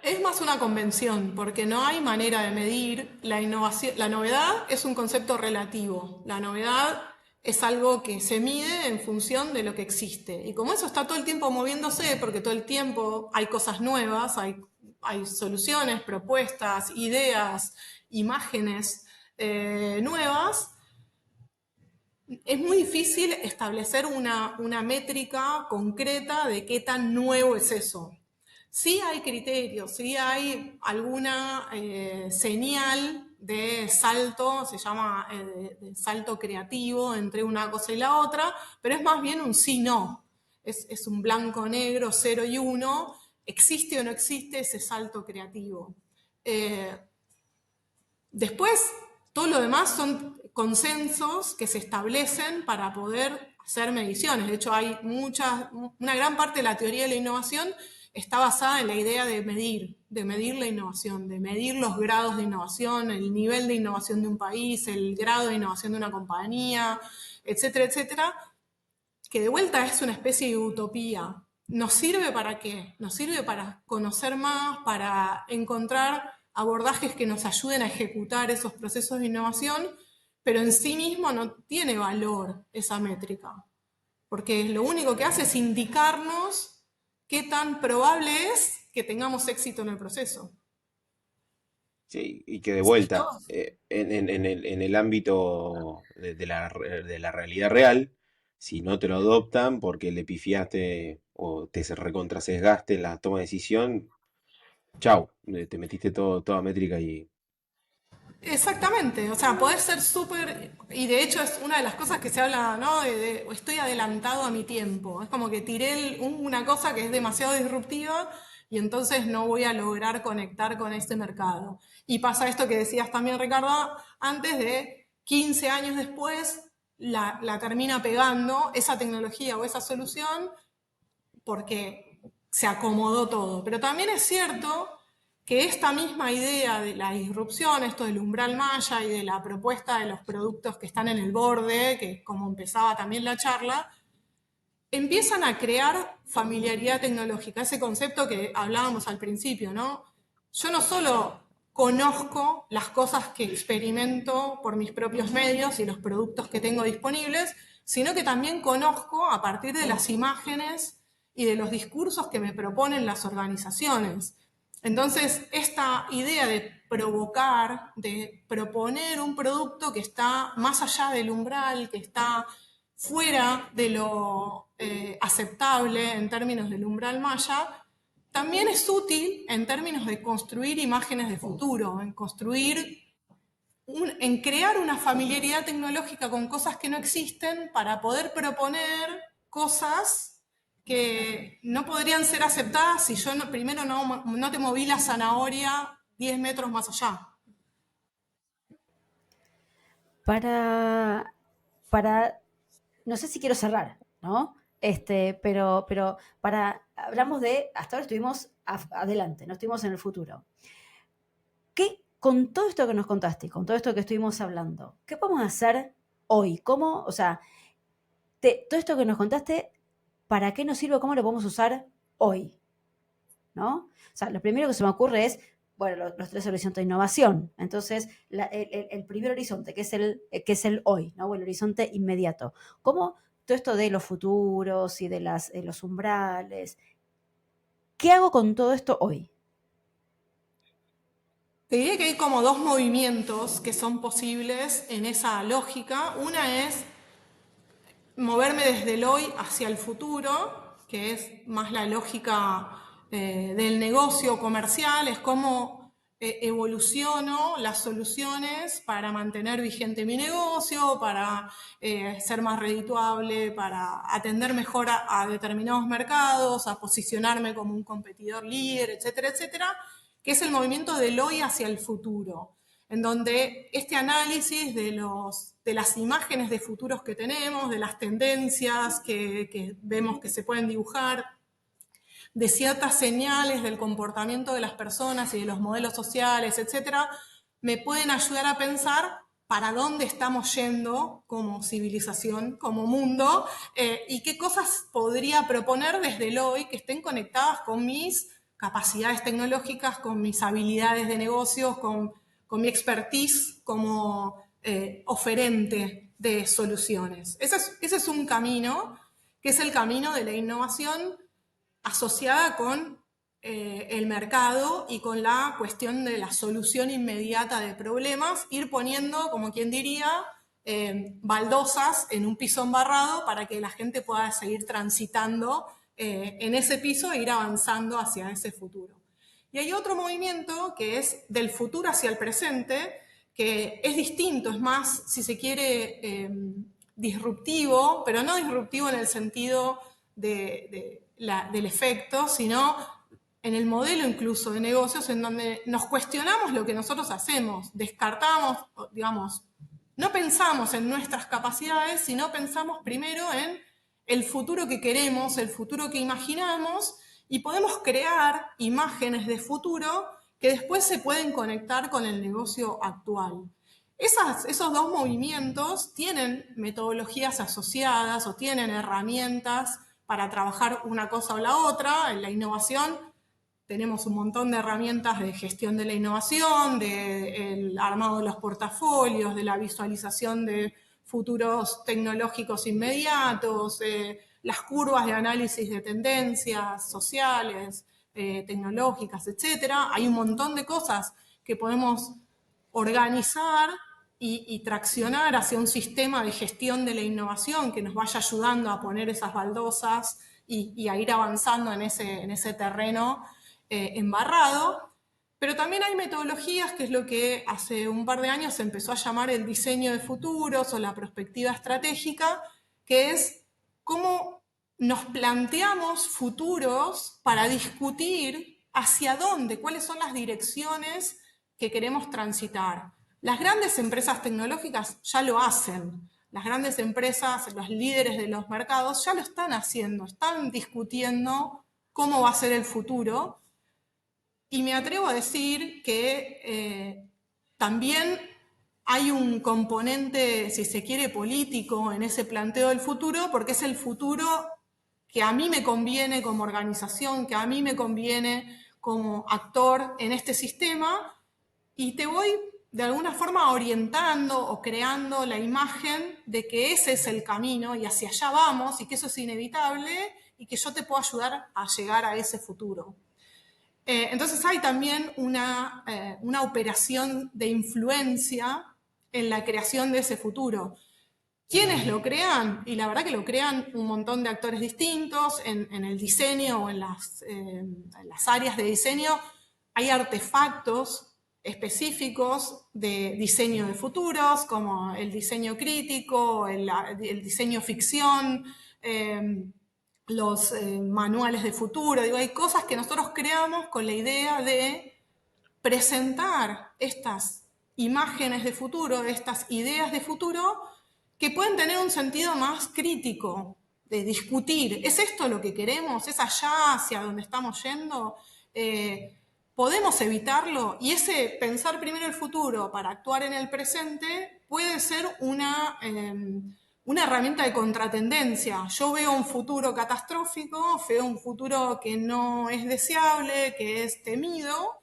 Es más una convención, porque no hay manera de medir la innovación. La novedad es un concepto relativo. La novedad es algo que se mide en función de lo que existe. Y como eso está todo el tiempo moviéndose, porque todo el tiempo hay cosas nuevas, hay soluciones, propuestas, ideas, imágenes nuevas, es muy difícil establecer una métrica concreta de qué tan nuevo es eso. Sí hay criterios, sí hay alguna señal de salto, se llama de salto creativo entre una cosa y la otra, pero es más bien un sí-no. Es un blanco-negro, 0 y 1. ¿Existe o no existe ese salto creativo? Después, todo lo demás son consensos que se establecen para poder hacer mediciones. De hecho, hay una gran parte de la teoría de la innovación está basada en la idea de medir la innovación, de medir los grados de innovación, el nivel de innovación de un país, el grado de innovación de una compañía, etcétera, etcétera, que de vuelta es una especie de utopía. ¿Nos sirve para qué? Nos sirve para conocer más, para encontrar abordajes que nos ayuden a ejecutar esos procesos de innovación, pero en sí mismo no tiene valor esa métrica, porque lo único que hace es indicarnos qué tan probable es que tengamos éxito en el proceso. Sí, y que de ¿Cierto? vuelta, en el ámbito de la realidad real, si no te lo adoptan porque le pifiaste o te recontrasesgaste en la toma de decisión, chau, te metiste toda métrica y Exactamente, o sea, poder ser súper, y de hecho es una de las cosas que se habla, ¿no? Estoy adelantado a mi tiempo, es como que tiré una cosa que es demasiado disruptiva y entonces no voy a lograr conectar con este mercado. Y pasa esto que decías también, Ricardo, antes de 15 años después, la termina pegando esa tecnología o esa solución porque se acomodó todo. Pero también es cierto que esta misma idea de la disrupción, esto del umbral maya y de la propuesta de los productos que están en el borde, que como empezaba también la charla, empiezan a crear familiaridad tecnológica, ese concepto que hablábamos al principio, ¿no? Yo no solo conozco las cosas que experimento por mis propios medios y los productos que tengo disponibles, sino que también conozco a partir de las imágenes y de los discursos que me proponen las organizaciones. Entonces, esta idea de provocar, de proponer un producto que está más allá del umbral, que está fuera de lo aceptable en términos del umbral maya, también es útil en términos de construir imágenes de futuro, en crear una familiaridad tecnológica con cosas que no existen para poder proponer cosas que no podrían ser aceptadas si yo primero no te moví la zanahoria 10 metros más allá. Para, para, no sé si quiero cerrar, ¿no? Pero hablamos de, hasta ahora estuvimos adelante, no estuvimos en el futuro. ¿Qué, con todo esto que nos contaste, con todo esto que estuvimos hablando, qué podemos hacer hoy? ¿Cómo, o sea, todo esto que nos contaste, ¿para qué nos sirve? ¿Cómo lo podemos usar hoy? ¿No? O sea, lo primero que se me ocurre es, bueno, los tres horizontes de innovación. Entonces, el primer horizonte, que es el hoy, ¿no? O el horizonte inmediato. ¿Cómo todo esto de los futuros y de los umbrales? ¿Qué hago con todo esto hoy? Te diría que hay como dos movimientos que son posibles en esa lógica. Una es moverme desde el hoy hacia el futuro, que es más la lógica del negocio comercial, es cómo evoluciono las soluciones para mantener vigente mi negocio, para ser más redituable, para atender mejor a determinados mercados, a posicionarme como un competidor líder, etcétera, etcétera, que es el movimiento del hoy hacia el futuro, en donde este análisis de las imágenes de futuros que tenemos, de las tendencias que vemos que se pueden dibujar, de ciertas señales del comportamiento de las personas y de los modelos sociales, etcétera, me pueden ayudar a pensar para dónde estamos yendo como civilización, como mundo, y qué cosas podría proponer desde el hoy que estén conectadas con mis capacidades tecnológicas, con mis habilidades de negocios, con mi expertise como oferente de soluciones. Ese es un camino, que es el camino de la innovación asociada con el mercado y con la cuestión de la solución inmediata de problemas, ir poniendo, como quien diría, baldosas en un piso embarrado para que la gente pueda seguir transitando en ese piso e ir avanzando hacia ese futuro. Y hay otro movimiento que es del futuro hacia el presente, que es distinto, es más, si se quiere, disruptivo, pero no disruptivo en el sentido del efecto, sino en el modelo incluso de negocios, en donde nos cuestionamos lo que nosotros hacemos, descartamos, digamos, no pensamos en nuestras capacidades, sino pensamos primero en el futuro que queremos, el futuro que imaginamos, y podemos crear imágenes de futuro que después se pueden conectar con el negocio actual. Esos dos movimientos tienen metodologías asociadas o tienen herramientas para trabajar una cosa o la otra. En la innovación tenemos un montón de herramientas de gestión de la innovación, del armado de los portafolios, de la visualización de futuros tecnológicos inmediatos, las curvas de análisis de tendencias sociales, tecnológicas, etcétera. Hay un montón de cosas que podemos organizar y traccionar hacia un sistema de gestión de la innovación que nos vaya ayudando a poner esas baldosas y a ir avanzando en ese terreno embarrado. Pero también hay metodologías, que es lo que hace un par de años se empezó a llamar el diseño de futuros o la perspectiva estratégica, que es cómo nos planteamos futuros para discutir hacia dónde, cuáles son las direcciones que queremos transitar. Las grandes empresas tecnológicas ya lo hacen. Las grandes empresas, los líderes de los mercados ya lo están haciendo, están discutiendo cómo va a ser el futuro. Y me atrevo a decir que también hay un componente, si se quiere, político en ese planteo del futuro, porque es el futuro que a mí me conviene como organización, que a mí me conviene como actor en este sistema, y te voy de alguna forma orientando o creando la imagen de que ese es el camino y hacia allá vamos y que eso es inevitable y que yo te puedo ayudar a llegar a ese futuro. Entonces hay también una operación de influencia en la creación de ese futuro. ¿Quiénes lo crean? Y la verdad que lo crean un montón de actores distintos en el diseño o en las áreas de diseño. Hay artefactos específicos de diseño de futuros, como el diseño crítico, el diseño ficción, los manuales de futuro. Digo, hay cosas que nosotros creamos con la idea de presentar estas imágenes de futuro, estas ideas de futuro, que pueden tener un sentido más crítico, de discutir, ¿es esto lo que queremos? ¿Es allá hacia donde estamos yendo? ¿Podemos evitarlo? Y ese pensar primero el futuro para actuar en el presente puede ser una herramienta de contratendencia. Yo veo un futuro catastrófico, veo un futuro que no es deseable, que es temido,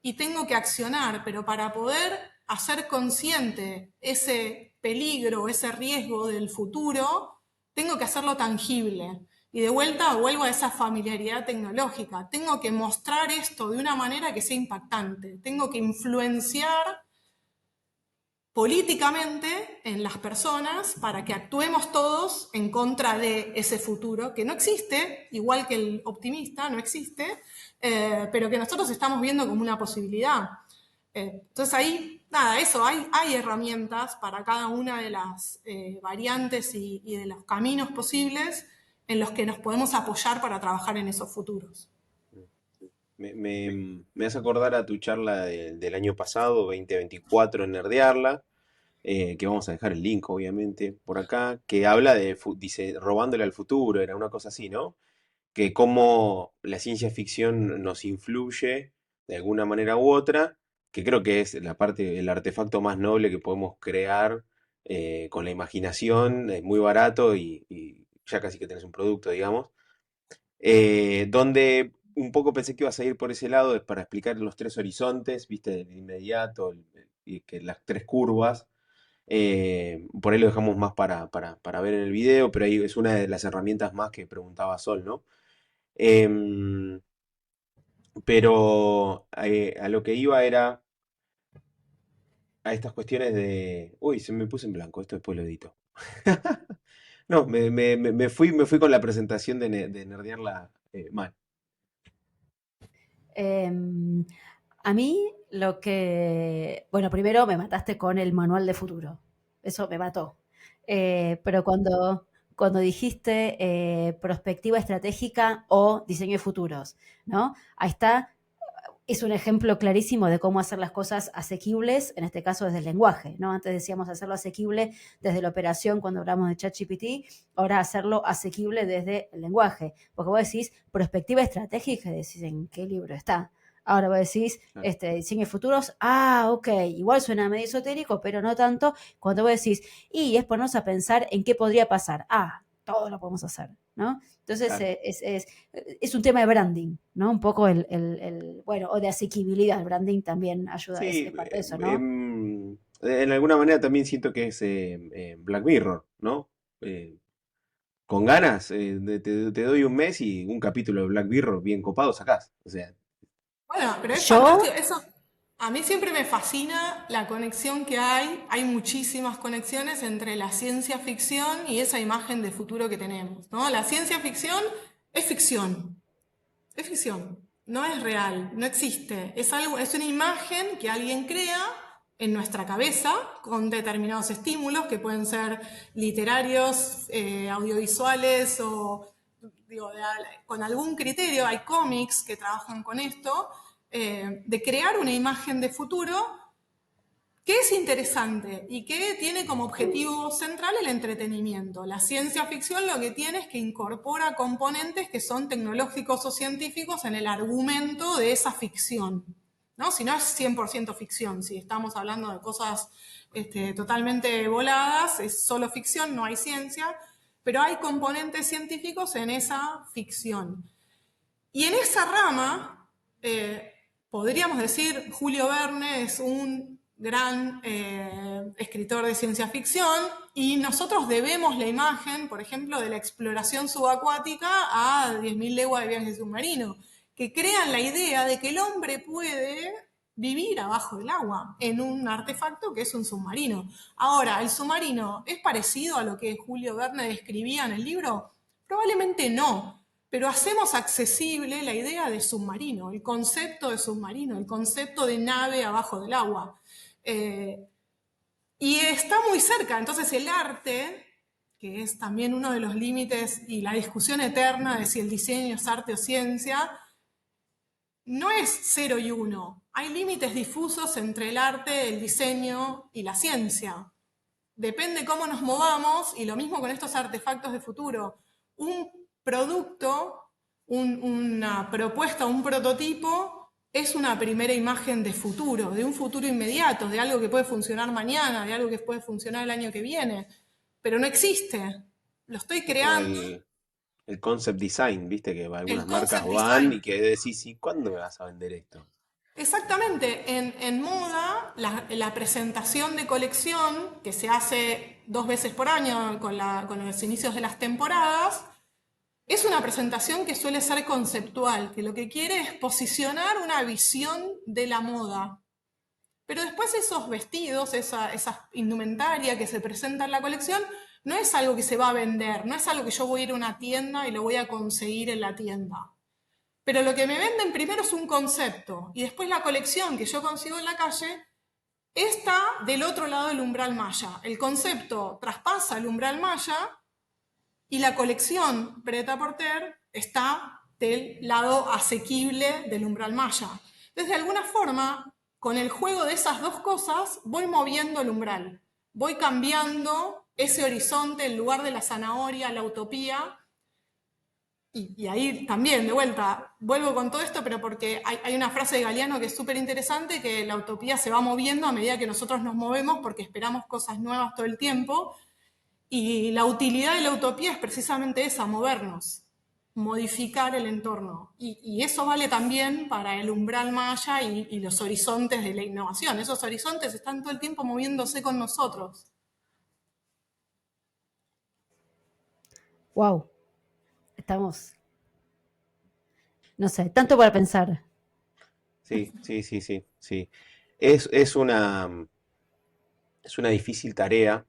y tengo que accionar, pero para poder hacer consciente ese peligro, ese riesgo del futuro, tengo que hacerlo tangible. Y de vuelta vuelvo a esa familiaridad tecnológica. Tengo que mostrar esto de una manera que sea impactante. Tengo que influenciar políticamente en las personas para que actuemos todos en contra de ese futuro que no existe, igual que el optimista no existe, pero que nosotros estamos viendo como una posibilidad. Entonces ahí, nada, eso, hay herramientas para cada una de las variantes y de los caminos posibles en los que nos podemos apoyar para trabajar en esos futuros. Me hace acordar a tu charla del año pasado, 2024, en Nerdearla, que vamos a dejar el link, obviamente, por acá, que habla dice, robándole al futuro, era una cosa así, ¿no? Que cómo la ciencia ficción nos influye de alguna manera u otra, que creo que es el artefacto más noble que podemos crear con la imaginación, es muy barato y ya casi que tenés un producto, digamos. Donde un poco pensé que ibas a ir por ese lado, es para explicar los tres horizontes, viste, el inmediato, y que las tres curvas. Por ahí lo dejamos más para ver en el video, pero ahí es una de las herramientas más que preguntaba Sol, ¿no? Em, pero a lo que iba era a estas cuestiones de... Uy, se me puso en blanco, esto después lo edito. No, me fui con la presentación de Nerdearla mal. A mí lo que... Bueno, primero me mataste con el manual de futuro. Eso me mató. Pero cuando dijiste perspectiva estratégica o diseño de futuros, ¿no? Ahí está, es un ejemplo clarísimo de cómo hacer las cosas asequibles, en este caso desde el lenguaje, ¿no? Antes decíamos hacerlo asequible desde la operación cuando hablamos de ChatGPT, ahora hacerlo asequible desde el lenguaje, porque vos decís perspectiva estratégica y decís en qué libro está. Ahora vos decís Claro. diseño de futuros, ok, igual suena medio esotérico, pero no tanto. Cuando vos decís, y es ponernos a pensar en qué podría pasar, todo lo podemos hacer, ¿no? Entonces Claro. es un tema de branding, ¿no? Un poco bueno, o de asequibilidad. El branding también ayuda, es Sí, parte de eso, ¿no? en alguna manera también siento que es Black Mirror, ¿no? Con ganas, te doy un mes y un capítulo de Black Mirror bien copado sacás. O sea, Bueno, pero es fantástico. Yo, Eso, a mí siempre me fascina la conexión que hay. Hay muchísimas conexiones entre la ciencia ficción y esa imagen de futuro que tenemos, ¿no? La ciencia ficción es ficción. Es ficción, no es real, no existe. Es algo, es una imagen que alguien crea en nuestra cabeza con determinados estímulos que pueden ser literarios, audiovisuales o digo, con algún criterio. Hay cómics que trabajan con esto, de crear una imagen de futuro que es interesante y que tiene como objetivo central el entretenimiento. La ciencia ficción lo que tiene es que incorpora componentes que son tecnológicos o científicos en el argumento de esa ficción, ¿no? Si no es 100% ficción, si estamos hablando de cosas totalmente voladas, es solo ficción, no hay ciencia, pero hay componentes científicos en esa ficción. Y en esa rama, podríamos decir, Julio Verne es un gran escritor de ciencia ficción y nosotros debemos la imagen, por ejemplo, de la exploración subacuática a 10.000 leguas de viaje submarino, que crean la idea de que el hombre puede vivir abajo del agua en un artefacto que es un submarino. Ahora, ¿el submarino es parecido a lo que Julio Verne describía en el libro? Probablemente no, pero hacemos accesible la idea de submarino, el concepto de submarino, el concepto de nave abajo del agua. Y está muy cerca, entonces el arte, que es también uno de los límites y la discusión eterna de si el diseño es arte o ciencia, no es 0 y 1. Hay límites difusos entre el arte, el diseño y la ciencia. Depende cómo nos movamos, y lo mismo con estos artefactos de futuro. Un producto, una propuesta, un prototipo, es una primera imagen de futuro, de un futuro inmediato, de algo que puede funcionar mañana, de algo que puede funcionar el año que viene, pero no existe. Lo estoy es como creando. el concept design, ¿viste? Que El algunas marcas concept van design. y que decís, ¿y cuándo me vas a vender esto? Exactamente, en moda, la presentación de colección, que se hace 2 veces por año con los inicios de las temporadas, es una presentación que suele ser conceptual, que lo que quiere es posicionar una visión de la moda. Pero después esos vestidos, esa indumentaria que se presenta en la colección, no es algo que se va a vender, no es algo que yo voy a ir a una tienda y lo voy a conseguir en la tienda. Pero lo que me venden primero es un concepto y después la colección que yo consigo en la calle está del otro lado del umbral maya. El concepto traspasa el umbral maya y la colección Pret-a-Porter está del lado asequible del umbral maya. Entonces, de alguna forma, con el juego de esas dos cosas, voy moviendo el umbral, voy cambiando ese horizonte, en lugar de la zanahoria, la utopía. Y ahí también, de vuelta, vuelvo con todo esto, pero porque hay una frase de Galeano que es súper interesante, que la utopía se va moviendo a medida que nosotros nos movemos porque esperamos cosas nuevas todo el tiempo. Y la utilidad de la utopía es precisamente esa, movernos, modificar el entorno. Y eso vale también para el umbral maya y los horizontes de la innovación. Esos horizontes están todo el tiempo moviéndose con nosotros. wow, estamos, no sé, tanto para pensar. Sí, sí, sí, sí, sí. Es una difícil tarea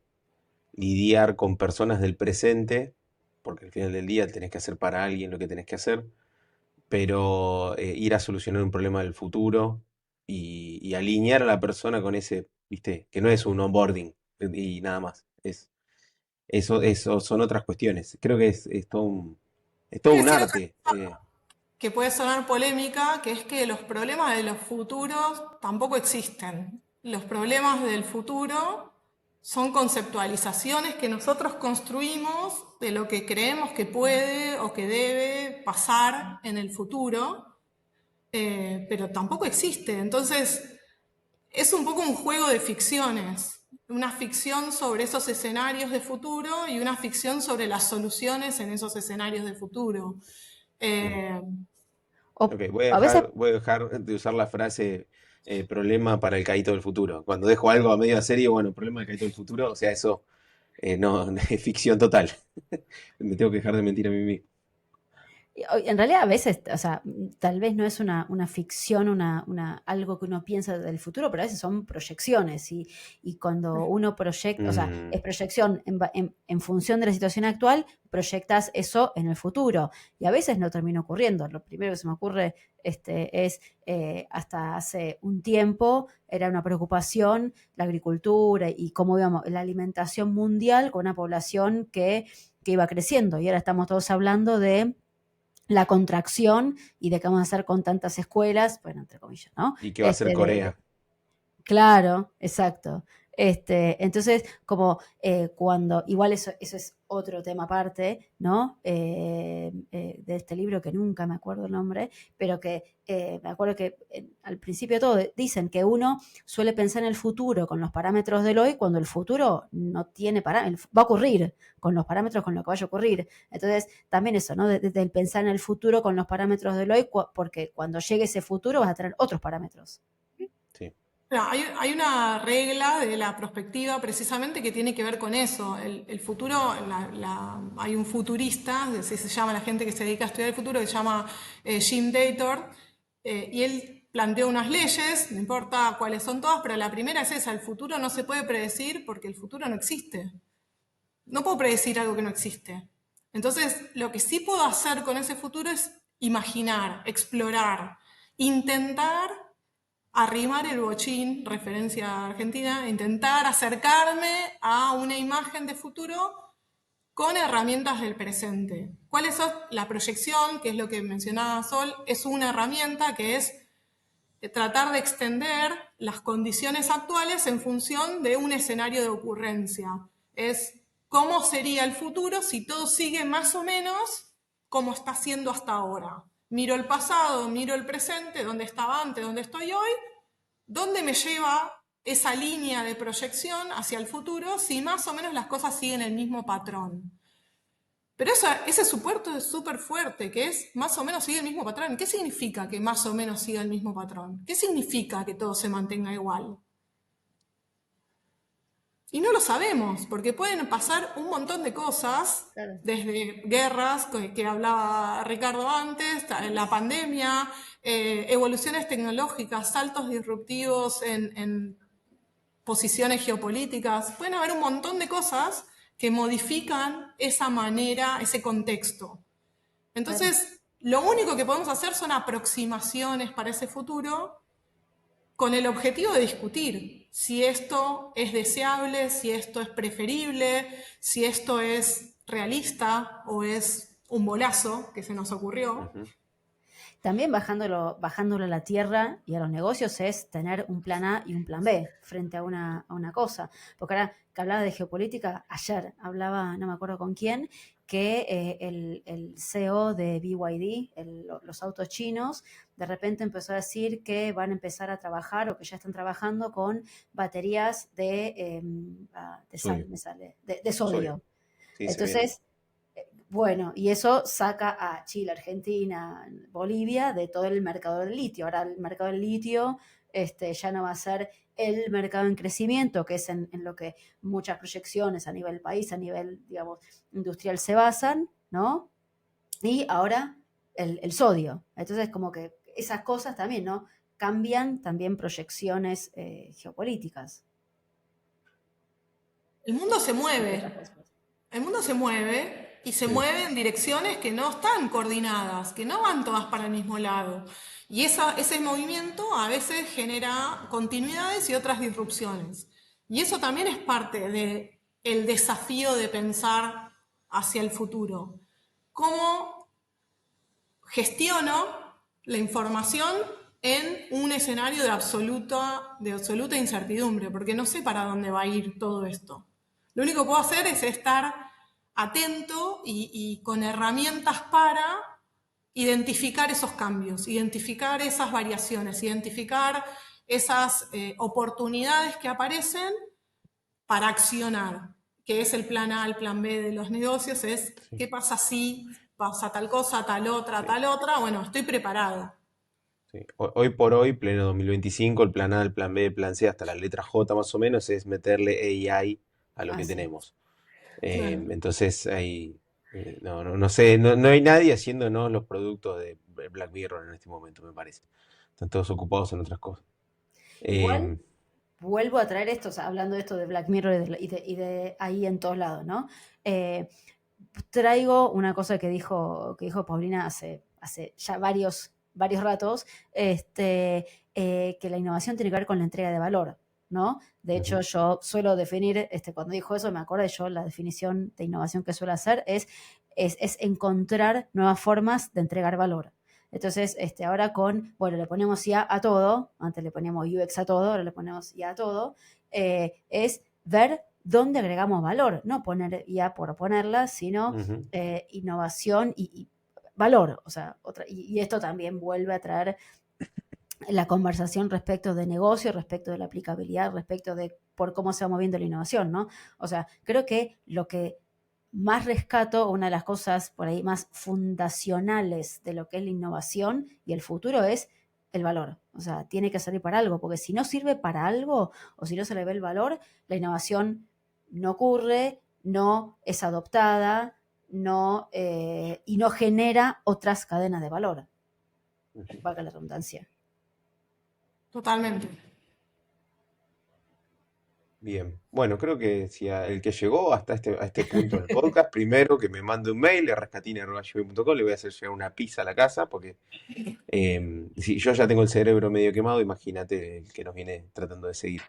lidiar con personas del presente, porque al final del día tenés que hacer para alguien lo que tenés que hacer, pero ir a solucionar un problema del futuro y alinear a la persona con ese, viste, que no es un onboarding y nada más, eso son otras cuestiones. Creo que es Voy todo a un decir otra arte. que puede sonar polémica, que es que los problemas de los futuros tampoco existen. Los problemas del futuro son conceptualizaciones que nosotros construimos de lo que creemos que puede o que debe pasar en el futuro, pero tampoco existe. Entonces, es un poco un juego de ficciones, una ficción sobre esos escenarios de futuro y una ficción sobre las soluciones en esos escenarios de futuro. Eh, O Ok, a veces, voy a dejar de usar la frase problema para el caído del futuro. Cuando dejo algo a medio serio, bueno, problema del caído del futuro, o sea, eso no, es ficción total. Me tengo que dejar de mentir a mí mismo. en realidad a veces, o sea, tal vez no es una ficción, algo que uno piensa del futuro, pero a veces son proyecciones y cuando uno proyecta, o sea, Mm, es proyección en función de la situación actual, proyectas eso en el futuro y a veces no termina ocurriendo. Lo primero que se me ocurre es, hasta hace un tiempo era una preocupación la agricultura y cómo íbamos, la alimentación mundial con una población que iba creciendo y ahora estamos todos hablando de la contracción y de qué vamos a hacer con tantas escuelas, bueno, entre comillas, ¿no? ¿Y qué va a hacer Corea? Claro, exacto. Entonces, como cuando, igual eso es otro tema aparte, ¿no? De este libro que nunca me acuerdo el nombre, pero que me acuerdo que al principio de todo dicen que uno suele pensar en el futuro con los parámetros del hoy cuando el futuro no tiene parámetros, va a ocurrir con los parámetros con lo que vaya a ocurrir. Entonces, también eso, ¿no? Del pensar en el futuro con los parámetros del hoy, porque cuando llegue ese futuro vas a tener otros parámetros. Sí. Hay una regla de la prospectiva precisamente que tiene que ver con eso. El futuro, hay un futurista, así se llama la gente que se dedica a estudiar el futuro, que se llama Jim Dator, y él planteó unas leyes, no importa cuáles son todas, pero la primera es esa, el futuro no se puede predecir porque el futuro no existe. No puedo predecir algo que no existe. Entonces, lo que sí puedo hacer con ese futuro es imaginar, explorar, intentar arrimar el bochín, referencia a Argentina, intentar acercarme a una imagen de futuro con herramientas del presente. ¿Cuál es la proyección? Que es lo que mencionaba Sol, es una herramienta que es tratar de extender las condiciones actuales en función de un escenario de ocurrencia. Es cómo sería el futuro si todo sigue más o menos como está siendo hasta ahora. Miro el pasado, miro el presente, dónde estaba antes, dónde estoy hoy, dónde me lleva esa línea de proyección hacia el futuro si más o menos las cosas siguen el mismo patrón. Pero ese supuesto es súper fuerte, que es más o menos sigue el mismo patrón. ¿Qué significa que más o menos siga el mismo patrón? ¿Qué significa que todo se mantenga igual? Y no lo sabemos, porque pueden pasar un montón de cosas, Claro. desde guerras, que hablaba Ricardo antes, la pandemia, evoluciones tecnológicas, saltos disruptivos en posiciones geopolíticas. Pueden haber un montón de cosas que modifican esa manera, ese contexto. Claro. Entonces, lo único que podemos hacer son aproximaciones para ese futuro con el objetivo de discutir si esto es deseable, si esto es preferible, si esto es realista o es un bolazo que se nos ocurrió. Ujú. También bajándolo a la tierra y a los negocios es tener un plan A y un plan B frente a una cosa. Porque ahora que hablaba de geopolítica, ayer hablaba, no me acuerdo con quién, que el CEO de BYD, los autos chinos, de repente empezó a decir que van a empezar a trabajar o que ya están trabajando con baterías de sal, Sodio. me sale, de Sodio. sodio. Sí, se viene. Entonces, bueno, y eso saca a Chile, Argentina, Bolivia de todo el mercado del litio. Ahora el mercado del litio ya no va a ser el mercado en crecimiento, que es en lo que muchas proyecciones a nivel país, a nivel, digamos, industrial se basan, ¿no? Y ahora el sodio. Entonces, como que esas cosas también, ¿no? Cambian también proyecciones geopolíticas. El mundo se Entre otras mueve. cosas. El mundo se mueve y se Sí. mueve en direcciones que no están coordinadas, que no van todas para el mismo lado. Y ese movimiento a veces genera continuidades y otras disrupciones. Y eso también es parte de el desafío de pensar hacia el futuro. ¿Cómo gestiono la información en un escenario de absoluta incertidumbre? Porque no sé para dónde va a ir todo esto. Lo único que puedo hacer es estar atento y con herramientas para identificar esos cambios, identificar esas variaciones, identificar esas oportunidades que aparecen para accionar, que es el plan A, el plan B de los negocios, es Sí, qué pasa si pasa tal cosa, sí, tal otra, bueno, estoy preparado. sí. Hoy por hoy, pleno 2025, el plan A, el plan B, el plan C, hasta la letra J más o menos, es meterle AI a lo que Así es. tenemos. Claro. Entonces, ahí, no sé, no hay nadie haciéndonos los productos de Black Mirror en este momento, me parece. Están todos ocupados en otras cosas. Igual Em, vuelvo a traer esto, o sea, hablando de esto de Black Mirror y de ahí en todos lados, ¿no? Eh, traigo una cosa que dijo Paulina hace ya varios ratos, que la innovación tiene que ver con la entrega de valor, ¿no? De hecho, Ujú. yo suelo definir, cuando dijo eso, me acordé yo, la definición de innovación que suelo hacer es encontrar nuevas formas de entregar valor. Entonces, ahora bueno, le ponemos IA a todo, antes le poníamos UX a todo, ahora le ponemos IA a todo, es ver dónde agregamos valor, no poner IA por ponerla, sino Ujú. innovación y valor. O sea, y esto también vuelve a traer la conversación respecto de negocio, respecto de la aplicabilidad, respecto de por cómo se va moviendo la innovación, ¿no? O sea, creo que lo que más rescato, una de las cosas por ahí más fundacionales de lo que es la innovación y el futuro es el valor. O sea, tiene que servir para algo, porque si no sirve para algo o si no se le ve el valor, la innovación no ocurre, no es adoptada, y no genera otras cadenas de valor, Ujú. valga la redundancia. Totalmente. Bien, bueno, creo que si el que llegó hasta a este punto del podcast, primero que me mande un mail a rescatine@gmail.com, le voy a hacer llegar una pizza a la casa, porque si yo ya tengo el cerebro medio quemado, imagínate el que nos viene tratando de seguir.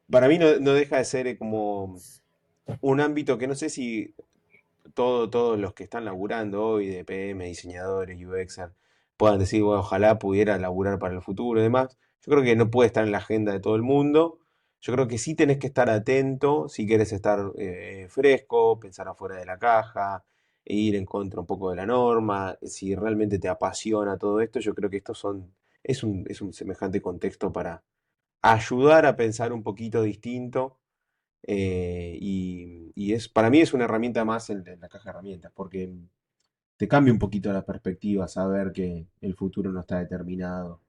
Para mí no deja de ser como un ámbito que no sé si todos los que están laburando hoy, de PM, diseñadores, UXer, puedan decir, bueno, ojalá pudiera laburar para el futuro y demás. Yo creo que no puede estar en la agenda de todo el mundo. Yo creo que sí tenés que estar atento si quieres estar fresco, pensar afuera de la caja, e ir en contra un poco de la norma. Si realmente te apasiona todo esto, yo creo que es un semejante contexto para ayudar a pensar un poquito distinto, para mí es una herramienta más en la caja de herramientas, porque te cambia un poquito la perspectiva saber que el futuro no está determinado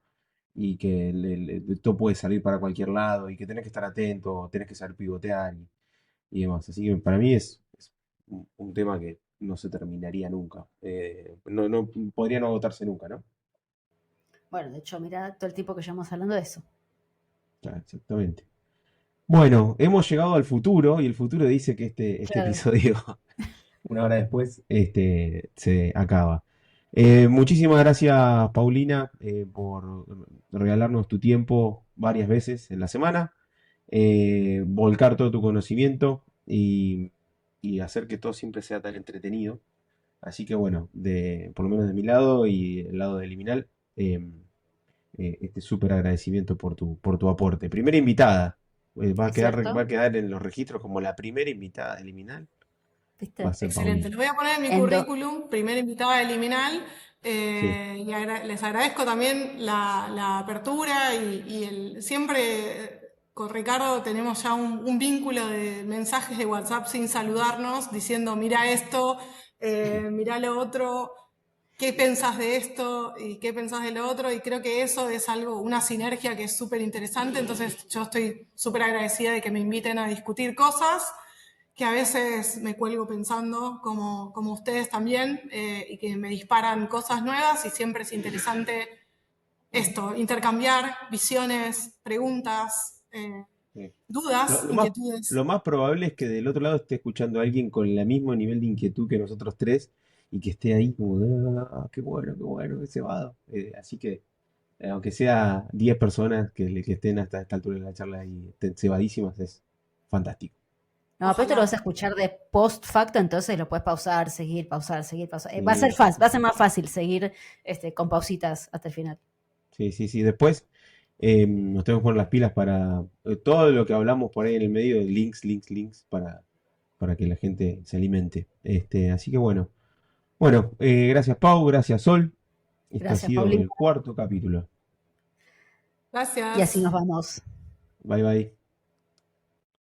y que todo puede salir para cualquier lado y que tenés que estar atento, tenés que saber pivotear y demás. Así que para mí es un tema que no se terminaría nunca. No podría no agotarse nunca, ¿no? Bueno, de hecho, mira todo el tiempo que llevamos hablando de eso. Claro, exactamente. Bueno, hemos llegado al futuro y el futuro dice que este Claro. episodio una hora después, se acaba. Muchísimas gracias, Paulina, por regalarnos tu tiempo varias veces en la semana, volcar todo tu conocimiento y hacer que todo siempre sea tan entretenido. Así que bueno, por lo menos de mi lado y el lado de Liminal, este súper agradecimiento por tu aporte. Primera invitada. Va a ¿Es quedar, va cierto? a quedar en los registros como la primera invitada de Liminal. Va a ¿Viste? ser Excelente. Paulina. Lo voy a poner en mi Endo- currículum, primera invitada de Liminal, Sí. y les agradezco también la apertura siempre con Ricardo tenemos ya un vínculo de mensajes de WhatsApp sin saludarnos, diciendo, mira esto, mira lo otro, qué pensás de esto y qué pensás de lo otro, y creo que eso es algo, una sinergia que es súper interesante, entonces yo estoy súper agradecida de que me inviten a discutir cosas que a veces me cuelgo pensando, como ustedes también, y que me disparan cosas nuevas y siempre es interesante esto, intercambiar visiones, preguntas, Sí. Lo, dudas, lo más, inquietudes. lo más probable es que del otro lado esté escuchando a alguien con el mismo nivel de inquietud que nosotros tres y que esté ahí como, qué bueno, qué cebado. Así que, aunque sea 10 personas que estén hasta esta altura de la charla y estén cebadísimas, fantástico. No, pero esto lo Ojalá. vas a escuchar de post facto, entonces lo puedes pausar, seguir, pausar, seguir, pausar. Va a ser Sí, fácil, va a ser más fácil seguir con pausitas hasta el final. sí. Después nos tenemos que poner las pilas para todo lo que hablamos por ahí en el medio de links para que la gente se alimente. Así que bueno. Bueno, gracias Pau, gracias Sol. Este ha Gracias, sido Paulina. el cuarto capítulo. Y así nos Gracias. vamos. Bye bye.